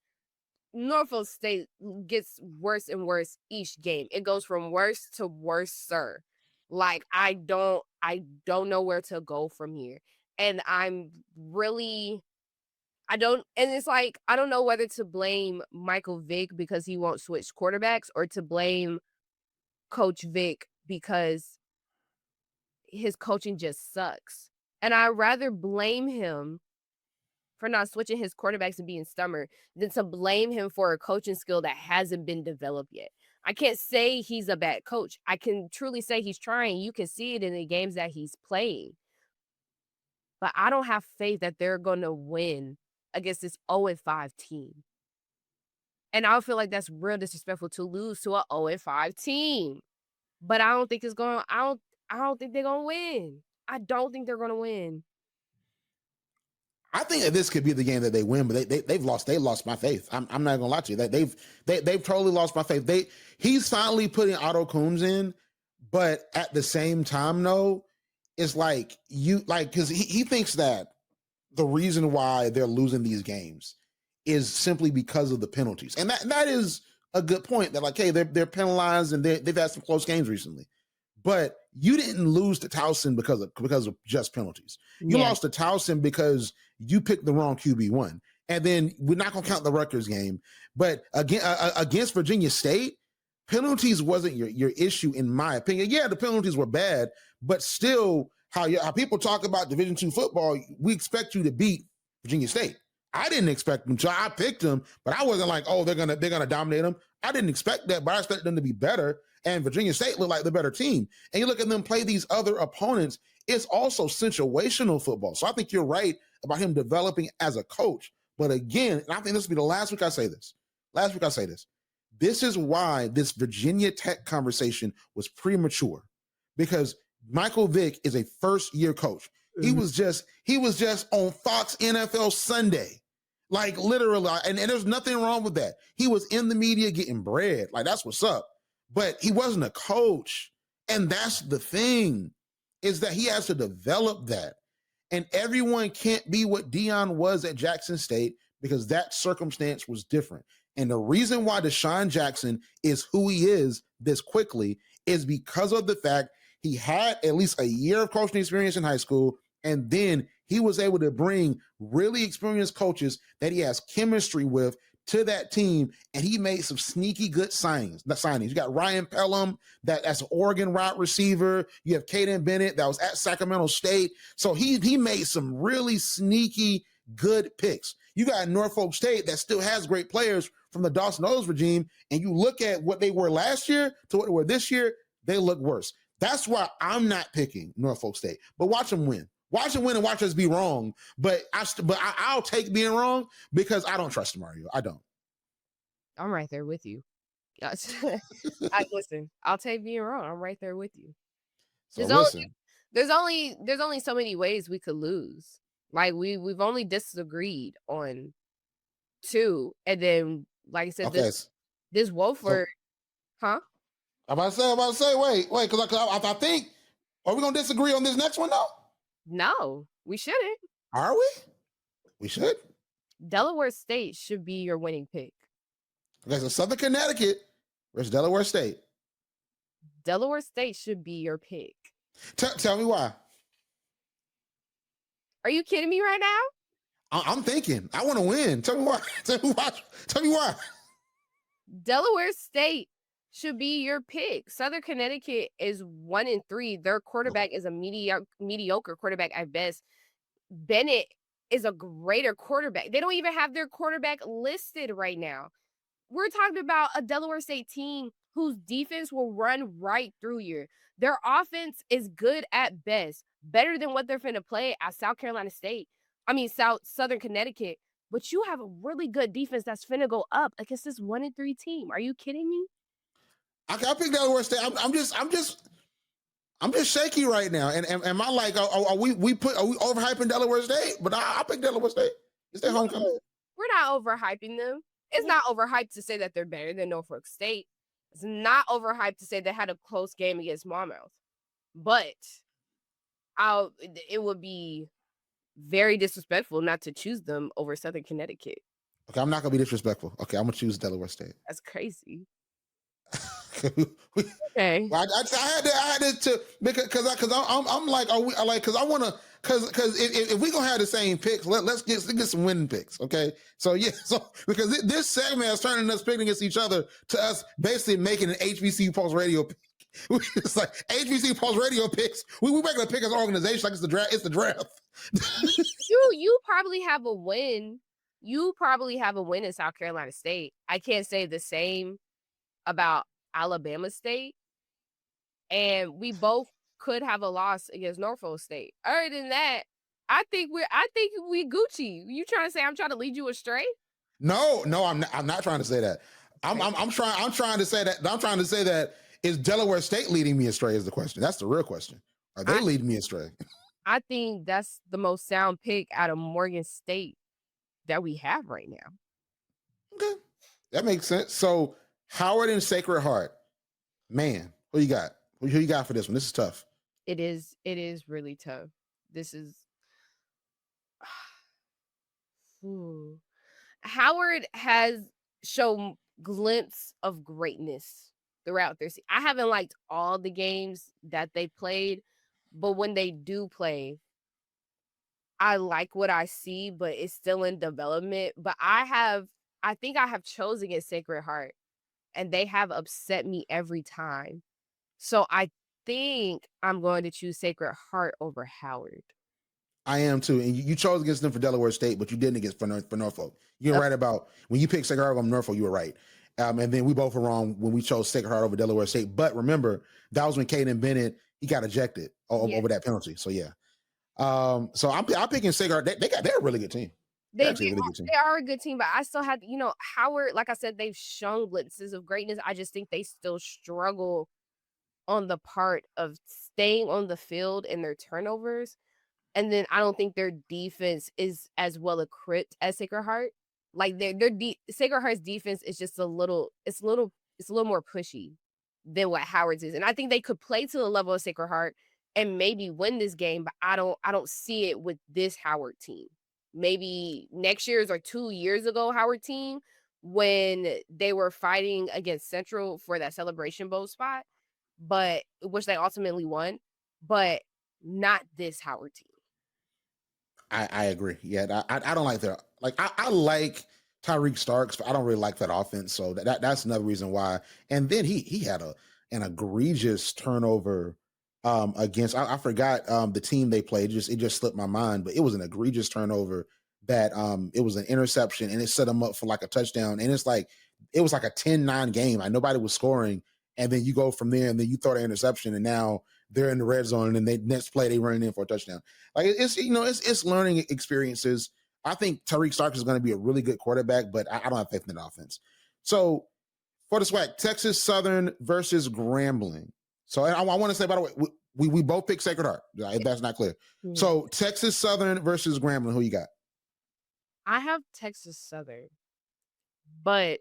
Norfolk State gets worse and worse each game. It goes from worse to worse, sir. Like I don't know where to go from here. And and it's like I don't know whether to blame Michael Vick because he won't switch quarterbacks or to blame Coach Vick because his coaching just sucks. And I'd rather blame him for not switching his quarterbacks and being stubborn than to blame him for a coaching skill that hasn't been developed yet. I can't say he's a bad coach. I can truly say he's trying. You can see it in the games that he's playing. But I don't have faith that they're going to win against this 0-5 team. And I feel like that's real disrespectful to lose to a 0-5 team. But I don't think it's going I don't think they're going to win. I don't think they're going to win. I think that this could be the game that they win, but they've lost my faith. I'm not gonna lie to you. That they've totally lost my faith. He's finally putting Otto Coons in, but at the same time, though, it's like because he thinks that the reason why they're losing these games is simply because of the penalties, and that is a good point that like, hey, they're penalized and they've had some close games recently. But you didn't lose to Towson because of just penalties. You lost to Towson because you picked the wrong QB1. And then we're not going to count the Rutgers game. But again, against Virginia State, penalties wasn't your issue, in my opinion. Yeah, the penalties were bad, but still, how people talk about Division II football, we expect you to beat Virginia State. I didn't expect them to. I picked them, but I wasn't like, oh, they're gonna dominate them. I didn't expect that, but I expected them to be better. And Virginia State looked like the better team. And you look at them play these other opponents, it's also situational football. So I think you're right about him developing as a coach. But again, and I think this will be the last week I say this. This is why this Virginia Tech conversation was premature, because Michael Vick is a first-year coach. He was just on Fox NFL Sunday. Like literally, and there's nothing wrong with that. He was in the media getting bread. Like that's what's up. But he wasn't a coach. And that's the thing, is that he has to develop that. And everyone can't be what Deion was at Jackson State, because that circumstance was different. And the reason why Deshaun Jackson is who he is this quickly is because of the fact he had at least a year of coaching experience in high school, and then he was able to bring really experienced coaches that he has chemistry with to that team, and he made some sneaky good signings. You got Ryan Pelham, that's an Oregon wide receiver. You have Caden Bennett that was at Sacramento State. So he made some really sneaky good picks. You got Norfolk State that still has great players from the Dawson Owens regime, and you look at what they were last year to what they were this year, they look worse. That's why I'm not picking Norfolk State. But watch them win. Watch them win and watch us be wrong. But I'll take being wrong, because I don't trust Mario. I don't. I'm right there with you. Listen, I'll take being wrong. I'm right there with you. So there's only so many ways we could lose. Like we've only disagreed on 2, and then like I said, this Wolford, huh? I'm about to say, wait, because I think, are we gonna disagree on this next one though? No, we shouldn't. Are we? We should. Delaware State should be your winning pick. Okay, so Southern Connecticut versus Delaware State. Delaware State should be your pick. Tell me why. Are you kidding me right now? I'm thinking. I want to win. Tell me why. Tell me why. Delaware State should be your pick. Southern Connecticut is 1-3. Their quarterback is a mediocre quarterback at best. Bennett is a greater quarterback. They don't even have their quarterback listed right now. We're talking about a Delaware State team whose defense will run right through you. Their offense is good at best, better than what they're finna play at Southern Connecticut. But you have a really good defense that's finna go up against this 1-3 team. Are you kidding me? I pick Delaware State. I'm just shaky right now. And am I like, are we overhyping Delaware State? But I pick Delaware State. Is their homecoming? We're not overhyping them. It's not overhyped to say that they're better than Norfolk State. It's not overhyped to say they had a close game against Monmouth. But it would be very disrespectful not to choose them over Southern Connecticut. Okay, I'm not going to be disrespectful. Okay, I'm going to choose Delaware State. That's crazy. Okay. Well, I had to because I'm like, are we like, because I want to, because if we're gonna have the same picks, let's get some winning picks. Okay, so yeah, because this segment is turning us picking against each other to us basically making an HBC Pulse Radio pick. It's like HBC Pulse Radio picks. We making a pick as an organization like it's the draft. It's the draft. You probably have a win. You probably have a win in South Carolina State. I can't say the same about Alabama State, and we both could have a loss against Norfolk State. Other than that, I think we Gucci. You trying to say I'm trying to lead you astray? No, I'm not trying to say that. I'm trying to say that is Delaware State leading me astray is the question. That's the real question. Are they leading me astray? I think that's the most sound pick out of Morgan State that we have right now. Okay, that makes sense. So Howard and Sacred Heart, man, who you got? Who you got for this one? This is tough. It is really tough. This is Howard has shown glimpse of greatness throughout their season. I haven't liked all the games that they played, but when they do play, I like what I see, but it's still in development. But I think I have chosen against Sacred Heart, and they have upset me every time. So I think I'm going to choose Sacred Heart over Howard. I am too. And you chose against them for Delaware State, but you didn't against for Norfolk. You're right about when you picked Sacred Heart over Norfolk, you were right. And then we both were wrong when we chose Sacred Heart over Delaware State. But remember, that was when Caden Bennett, he got ejected over that penalty. So yeah. So I'm picking Sacred Heart. They're a really good team. They are a good team, but I still have, Howard, like I said, they've shown glimpses of greatness. I just think they still struggle on the part of staying on the field and their turnovers. And then I don't think their defense is as well equipped as Sacred Heart. Like Sacred Heart's defense is just a little more pushy than what Howard's is. And I think they could play to the level of Sacred Heart and maybe win this game, but I don't see it with this Howard team. Maybe next year's or 2 years ago Howard team when they were fighting against Central for that Celebration Bowl spot, but which they ultimately won, but not this Howard team. I agree. Yeah, I don't like their I like Tyreek Starks, but I don't really like that offense. So that's another reason why. And then he had an egregious turnover against I forgot the team they played. It just slipped my mind, but it was an egregious turnover that it was an interception and it set them up for like a touchdown. And it was like a 10-9 game. Like nobody was scoring. And then you go from there and then you throw the interception and now they're in the red zone and they next play they run in for a touchdown. Like it's learning experiences. I think Tyreek Starks is going to be a really good quarterback, but I don't have faith in the offense. So for the SWAC, Texas Southern versus Grambling. So I want to say, by the way, we both picked Sacred Heart. If that's not clear. Mm-hmm. So Texas Southern versus Grambling, who you got? I have Texas Southern, but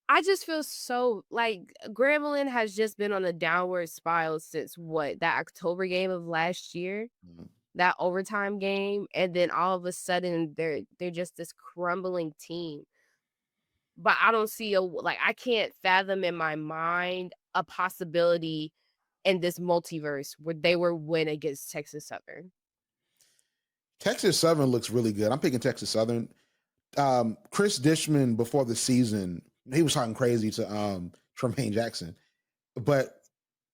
I just feel so like Grambling has just been on a downward spiral since that October game of last year, that overtime game, and then all of a sudden they're just this crumbling team. But I don't see I can't fathom in my mind a possibility in this multiverse where they were win against Texas Southern. Texas Southern looks really good. I'm picking Texas Southern. Chris Dishman before the season, he was talking crazy to Tremaine Jackson, but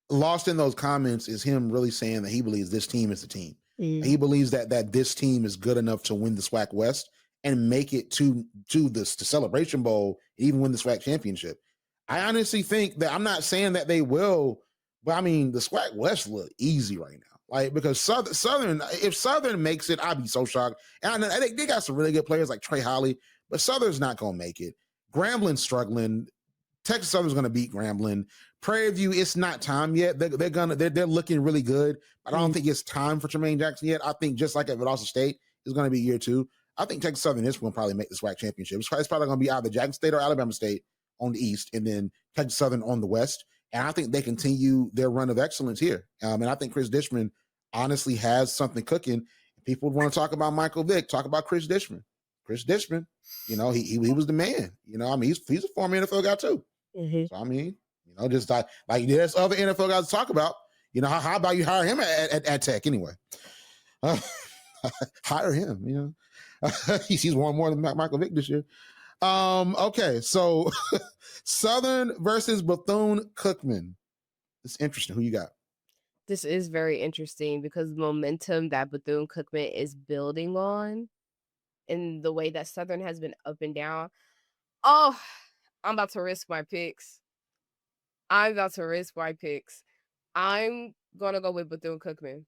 lost in those comments is him really saying that he believes this team is the team. Mm. He believes that this team is good enough to win the SWAC West and make it to the Celebration Bowl, even win the SWAC championship. I honestly think that, I'm not saying that they will, but I mean, the SWAC West look easy right now. Like, because Southern, if Southern makes it, I'd be so shocked. And I think they got some really good players like Trey Holly, but Southern's not going to make it. Grambling's struggling. Texas Southern's going to beat Grambling. Prairie View, it's not time yet. They're looking really good. But I don't think it's time for Tremaine Jackson yet. I think just like at Valdosta State, it's going to be year 2. I think Texas Southern is going to probably make the SWAC championship. It's probably going to be either Jackson State or Alabama State on the east, and then Texas Southern on the west. And I think they continue their run of excellence here. And I think Chris Dishman honestly has something cooking. People want to talk about Michael Vick, talk about Chris Dishman. Chris Dishman, he was the man. He's a former NFL guy too. Mm-hmm. So just like there's other NFL guys to talk about. How about you hire him at Tech anyway? Hire him. He's won more than Michael Vick this year. Okay, so Southern versus Bethune-Cookman. It's interesting. Who you got? This is very interesting because the momentum that Bethune-Cookman is building on and the way that Southern has been up and down. Oh, I'm about to risk my picks. I'm going to go with Bethune-Cookman.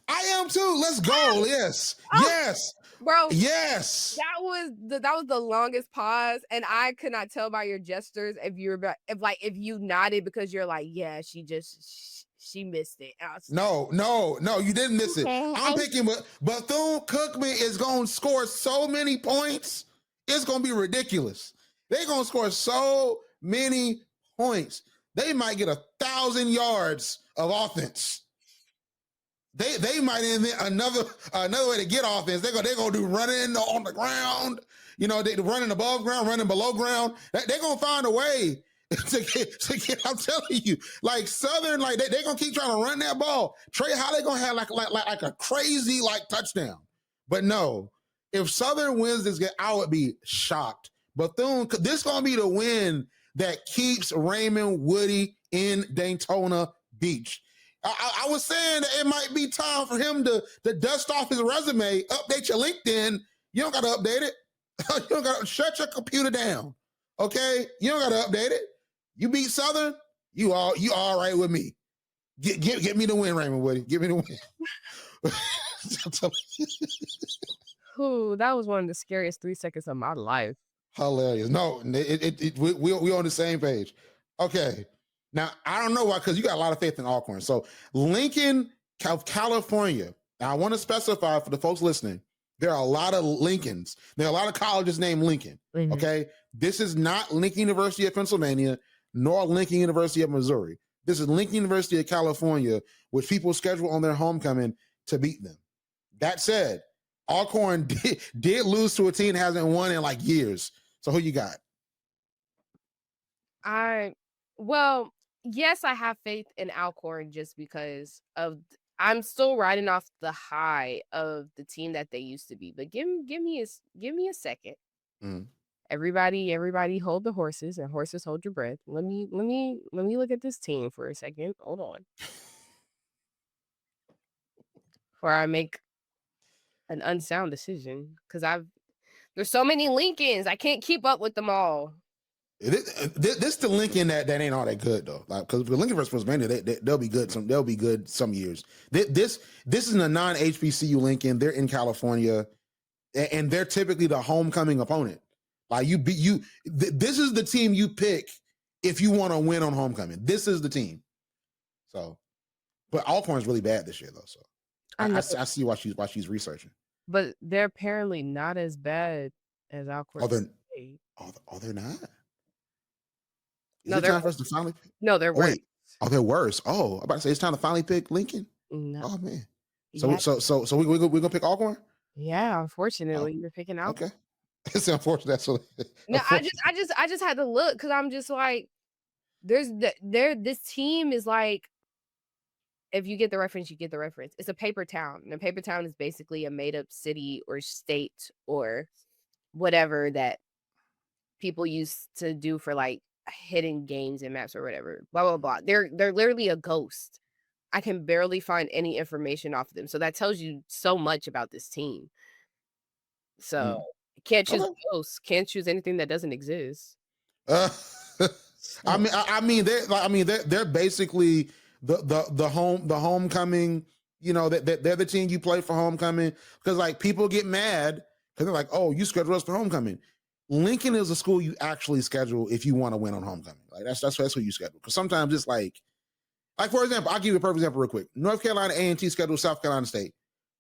I am too. Let's go. Yes. Yes. Bro. Yes. That was the longest pause. And I could not tell by your gestures if you nodded because you're like, yeah, she missed it. No, you didn't miss it. I'm picking Bethune-Cookman is going to score so many points. It's going to be ridiculous. They're going to score so many points. They might get 1,000 yards of offense. They might invent another way to get offense. They're gonna do running on the ground. They running above ground, running below ground. They're gonna find a way to get. I'm telling you, like Southern, like they're gonna keep trying to run that ball. Trey, how they gonna have like a crazy touchdown? But no, if Southern wins this game, I would be shocked. Bethune, this gonna be the win that keeps Raymond Woody in Daytona Beach. I was saying that it might be time for him to dust off his resume, update your LinkedIn. You don't got to update it. You don't got to shut your computer down. Okay, you don't got to update it. You beat Southern, you all right with me. Get me the win, Raymond Woody. Give me the win. Ooh, that was one of the scariest 3 seconds of my life. Hilarious. No, we on the same page. Okay. Now, I don't know why, because you got a lot of faith in Alcorn. So Lincoln, California. Now, I want to specify for the folks listening, there are a lot of Lincolns. There are a lot of colleges named Lincoln. Mm-hmm. Okay. This is not Lincoln University of Pennsylvania, nor Lincoln University of Missouri. This is Lincoln University of California, which people schedule on their homecoming to beat them. That said, Alcorn did lose to a team that hasn't won in years. So who you got? Well, yes, I have faith in Alcorn just because I'm still riding off the high of the team that they used to be. But give me a second. Mm. Everybody hold the horses, and horses hold your breath. Let me look at this team for a second. Hold on. Before I make an unsound decision, because there's so many Lincolns, I can't keep up with them all. This the Lincoln that ain't all that good though, because the Lincoln versus Pennsylvania, they'll be good. They'll be good some years. This is a non-HBCU Lincoln. They're in California, and they're typically the homecoming opponent. This is the team you pick if you want to win on homecoming. This is the team. So, but Alcorn's really bad this year though. So I see why she's researching. But they're apparently not as bad as Alcorn. They're not. No, they're time for us to finally pick? No, they're worse. They're worse. I'm about to say it's time to finally pick Lincoln. No. Oh man. So we gonna pick Alcorn? Yeah, unfortunately, you're picking Alcorn. Okay. It's unfortunate. No, I just had to look because I'm just like, this team is like, if you get the reference, you get the reference. It's a paper town, and a paper town is basically a made up city or state or whatever that people used to do for hidden games and maps or whatever. Blah blah blah. They're literally a ghost. I can barely find any information off of them, so that tells you so much about this team. So can't choose ghosts. Can't choose anything that doesn't exist. I mean they're basically the homecoming. That they're the team you play for homecoming, because people get mad because they're like, oh, you schedule us for homecoming. Lincoln is a school you actually schedule if you want to win on homecoming. That's who you schedule. Because sometimes it's like for example, I'll give you a perfect example real quick. North Carolina A&T scheduled South Carolina State.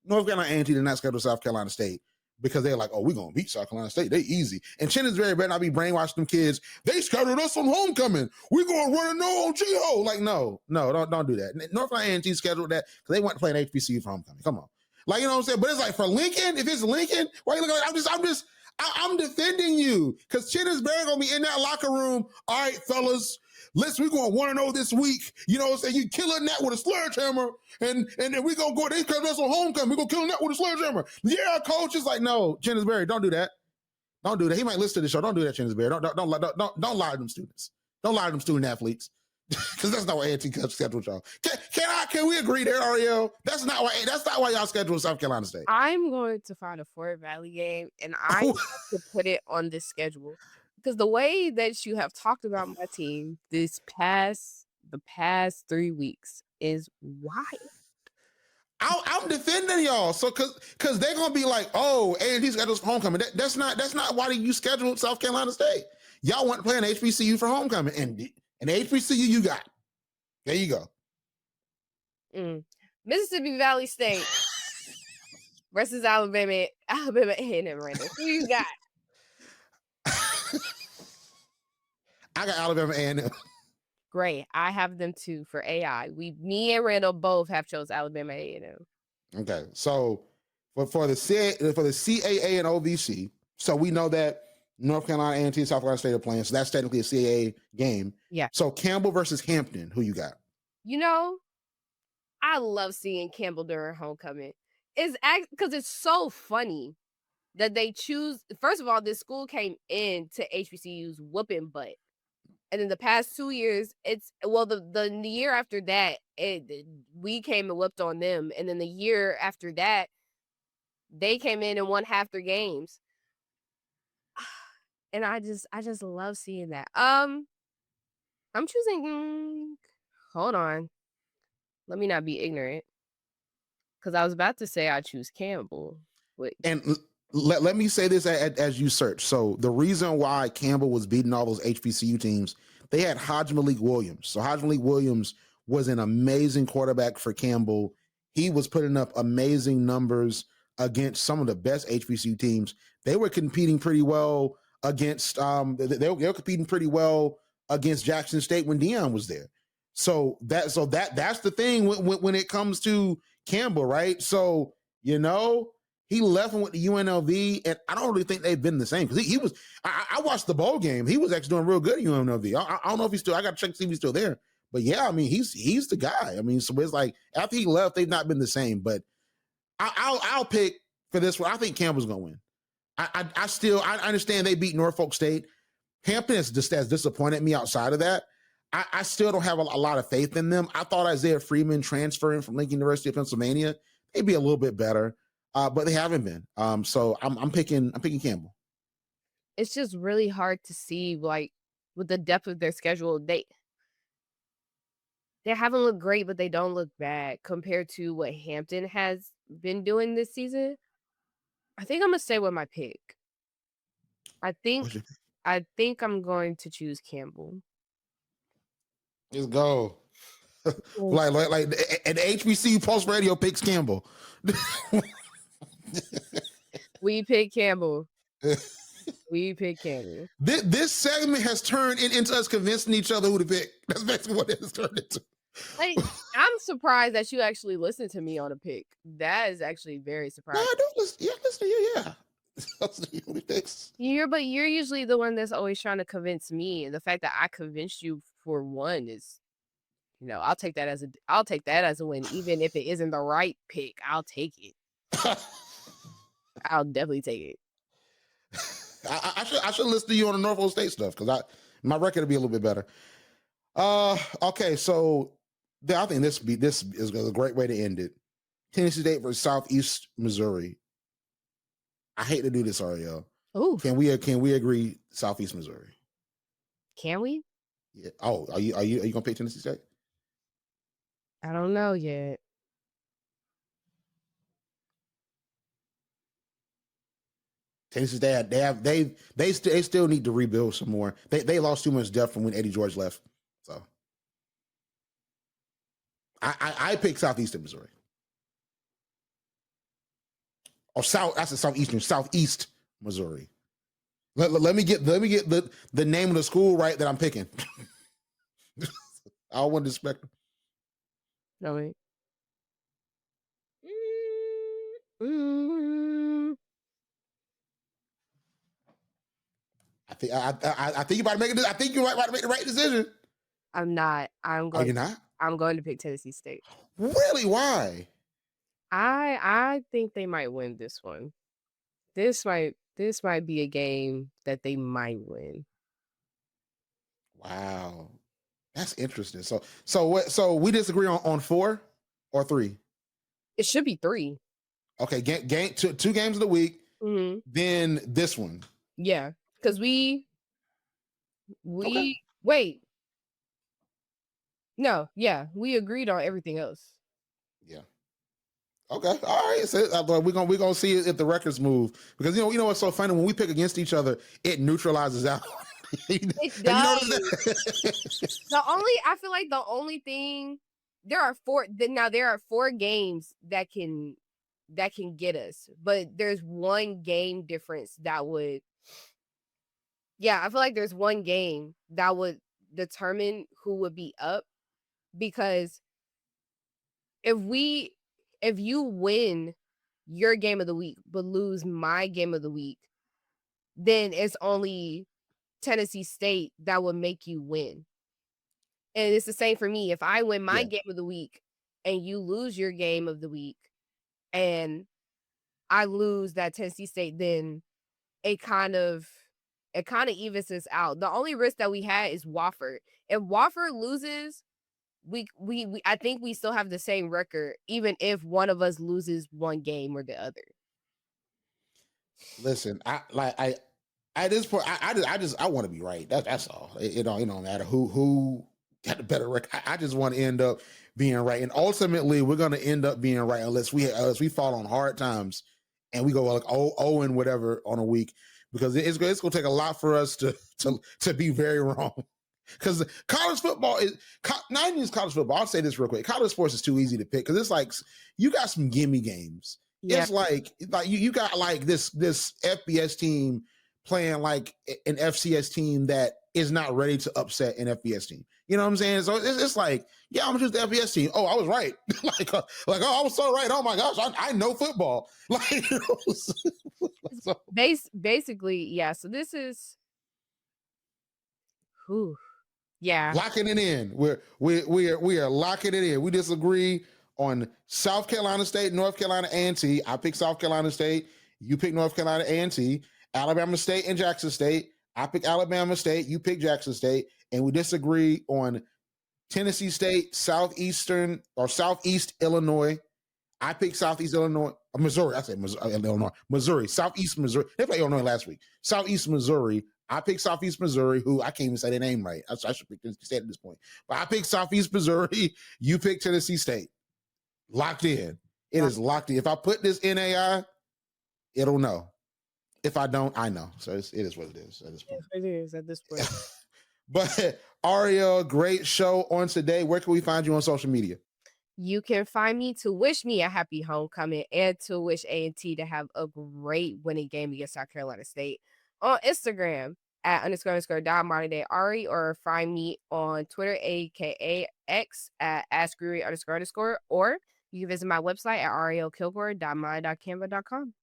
North Carolina A&T did not schedule South Carolina State because they're like, oh, we're going to beat South Carolina State. They easy. And Chennis better not be brainwashing them kids. They scheduled us on homecoming. We're going to run a no on GHOE. No, don't do that. North Carolina A&T scheduled that because they want to play an HBCU for homecoming. Come on. You know what I'm saying? But it's for Lincoln, if it's Lincoln, why you look like I'm defending you, because Chennis Berry gonna be in that locker room. All right, fellas, we're gonna 1-0 this week. You know what I'm saying? You killing that with a sledgehammer, and then we gonna go. They cut us on homecoming. We gonna kill that with a sledgehammer. Yeah, coach is like, no, Chennis Berry, don't do that. Don't do that. He might listen to the show. Don't do that, Chennis Berry. Don't lie to them students. Don't lie to them student athletes. Because that's not why A&T scheduled y'all. Can we agree there, Arielle? That's not why y'all scheduled South Carolina State. I'm going to find a Fort Valley game, and I have to put it on this schedule, because the way that you have talked about my team the past 3 weeks is wild. I'm defending y'all, so because they're gonna be like, oh, A&T schedules for homecoming. That's not why you scheduled South Carolina State. Y'all want to play an HBCU for homecoming, and an HBCU you got. There you go. Mississippi Valley State versus Alabama A&M, Randall. Who you got? I got Alabama A&M. Great. I have them too for AI. Me and Randall both have chose Alabama A&M. Okay, so for the CAA and OVC, so we know that North Carolina A&T and South Carolina State are playing, so that's technically a CAA game. Yeah. So Campbell versus Hampton, who you got? I love seeing Campbell during homecoming. It's because it's so funny that they choose. First of all, this school came in to HBCU's whooping butt. And in the past 2 years, the year after that, we came and whooped on them. And then the year after that, they came in and won half their games. And I just love seeing that. I'm choosing. Hold on. Let me not be ignorant. Because I was about to say I choose Campbell. And let me say this as you search. So the reason why Campbell was beating all those HBCU teams, they had Hodge Malik Williams. So Hodge Malik Williams was an amazing quarterback for Campbell. He was putting up amazing numbers against some of the best HBCU teams. They were competing pretty well against they were competing pretty well against Jackson State when Deion was there. So that's the thing when it comes to Campbell, right? So he left him with the UNLV, and I don't really think they've been the same because he was. I watched the bowl game. He was actually doing real good at UNLV. I don't know if he's still. I got to check to see if he's still there. But yeah, I mean, he's the guy. I mean, so it's like after he left, they've not been the same. But I'll pick for this one. I think Campbell's gonna win. I understand they beat Norfolk State. Hampton has disappointed me outside of that. I still don't have a lot of faith in them. I thought Isaiah Freeman transferring from Lincoln University of Pennsylvania, they'd be a little bit better. But they haven't been. So I'm picking Campbell. It's just really hard to see, like, with the depth of their schedule. They haven't looked great, but they don't look bad compared to what Hampton has been doing this season. I think I'm gonna stay with my pick. I think I'm going to choose Campbell. Let's go. like an HBCU Pulse Radio picks Campbell. We pick Campbell. This segment has turned into us convincing each other who to pick. That's basically what it has turned into. Like, I'm surprised that you actually listened to me on a pick. That is actually very surprising. No, I don't listen. Yeah, listen to you. Yeah. But you're usually the one that's always trying to convince me. The fact that I convinced you for one is, I'll take that as a win, even if it isn't the right pick. I'll take it. I'll definitely take it. I should listen to you on the Norfolk State stuff because my record will be a little bit better. Okay, so I think this is a great way to end it. Tennessee State versus Southeast Missouri. I hate to do this, Arielle. Ooh. Can we agree Southeast Missouri? Can we? Yeah. Oh, are you gonna pick Tennessee State? I don't know yet. Tennessee State, they still need to rebuild some more. They lost too much depth from when Eddie George left. So I pick Southeastern Missouri. Or Southeast Missouri. Let me get the name of the school right that I'm picking. I don't want to disrespect them. No, wait. I think you're about to make it. I think you're about to make the right decision. I'm not. You're not? I'm going to pick Tennessee State. Really? Why? I think they might win this one. This might be a game that they might win. Wow, that's interesting. So we disagree on 4 or 3. It should be 3. Okay, game 2 games of the week. Mm-hmm. Then this one. Yeah, because we okay. Wait. No, yeah, we agreed on everything else. Yeah. Okay. All right. So we're gonna see if the records move because you know what's so funny when we pick against each other, it neutralizes out. It does. I feel like the only thing there are 4 games that can get us, but there's one game difference that would. Yeah, I feel like there's one game that would determine who would be up, because if you win your game of the week but lose my game of the week, then it's only Tennessee State that would make you win. And it's the same for me. If I win my game of the week and you lose your game of the week and I lose that Tennessee State, then it kind of evens us out. The only risk that we had is Wofford. If Wofford loses, we I think we still have the same record, even if one of us loses one game or the other. Listen, I at this point, I want to be right. That's all. It don't matter who got the better record. I just want to end up being right, and ultimately, we're going to end up being right unless we fall on hard times and we go like 0 and whatever on a week, because it's going to take a lot for us to be very wrong. Because college football is not even college football. I'll say this real quick: college sports is too easy to pick because it's like you got some gimme games. Yeah. It's like you got like this FBS team playing like an FCS team that is not ready to upset an FBS team. You know what I'm saying? So it's like, yeah, I'm gonna choose the FBS team. Oh, I was right. like, oh, I was so right. Oh my gosh, I know football. Like, so. Basically, yeah. So this is, yeah, locking it in. We are locking it in. We disagree on South Carolina State, North Carolina A&T. I pick South Carolina State. You pick North Carolina A&T. Alabama State and Jackson State. I pick Alabama State. You pick Jackson State. And we disagree on Tennessee State, Southeast Illinois. I pick Southeast Illinois. Missouri. I said Illinois. Missouri. Southeast Missouri. They played Illinois last week. Southeast Missouri. I pick Southeast Missouri, who I can't even say their name right. I should pick Tennessee State at this point. But I pick Southeast Missouri. You pick Tennessee State. Locked in. It is locked in. If I put this in AI, it'll know. If I don't, I know. So it is what it is at this point. It is at this point. But Arielle, great show on today. Where can we find you on social media? You can find me to wish me a happy homecoming and to wish A&T to have a great winning game against South Carolina State on Instagram at __Ari, or find me on Twitter, aka X, at @AskGuru__, or you can visit my website at ariellekilgore.my.canva.com.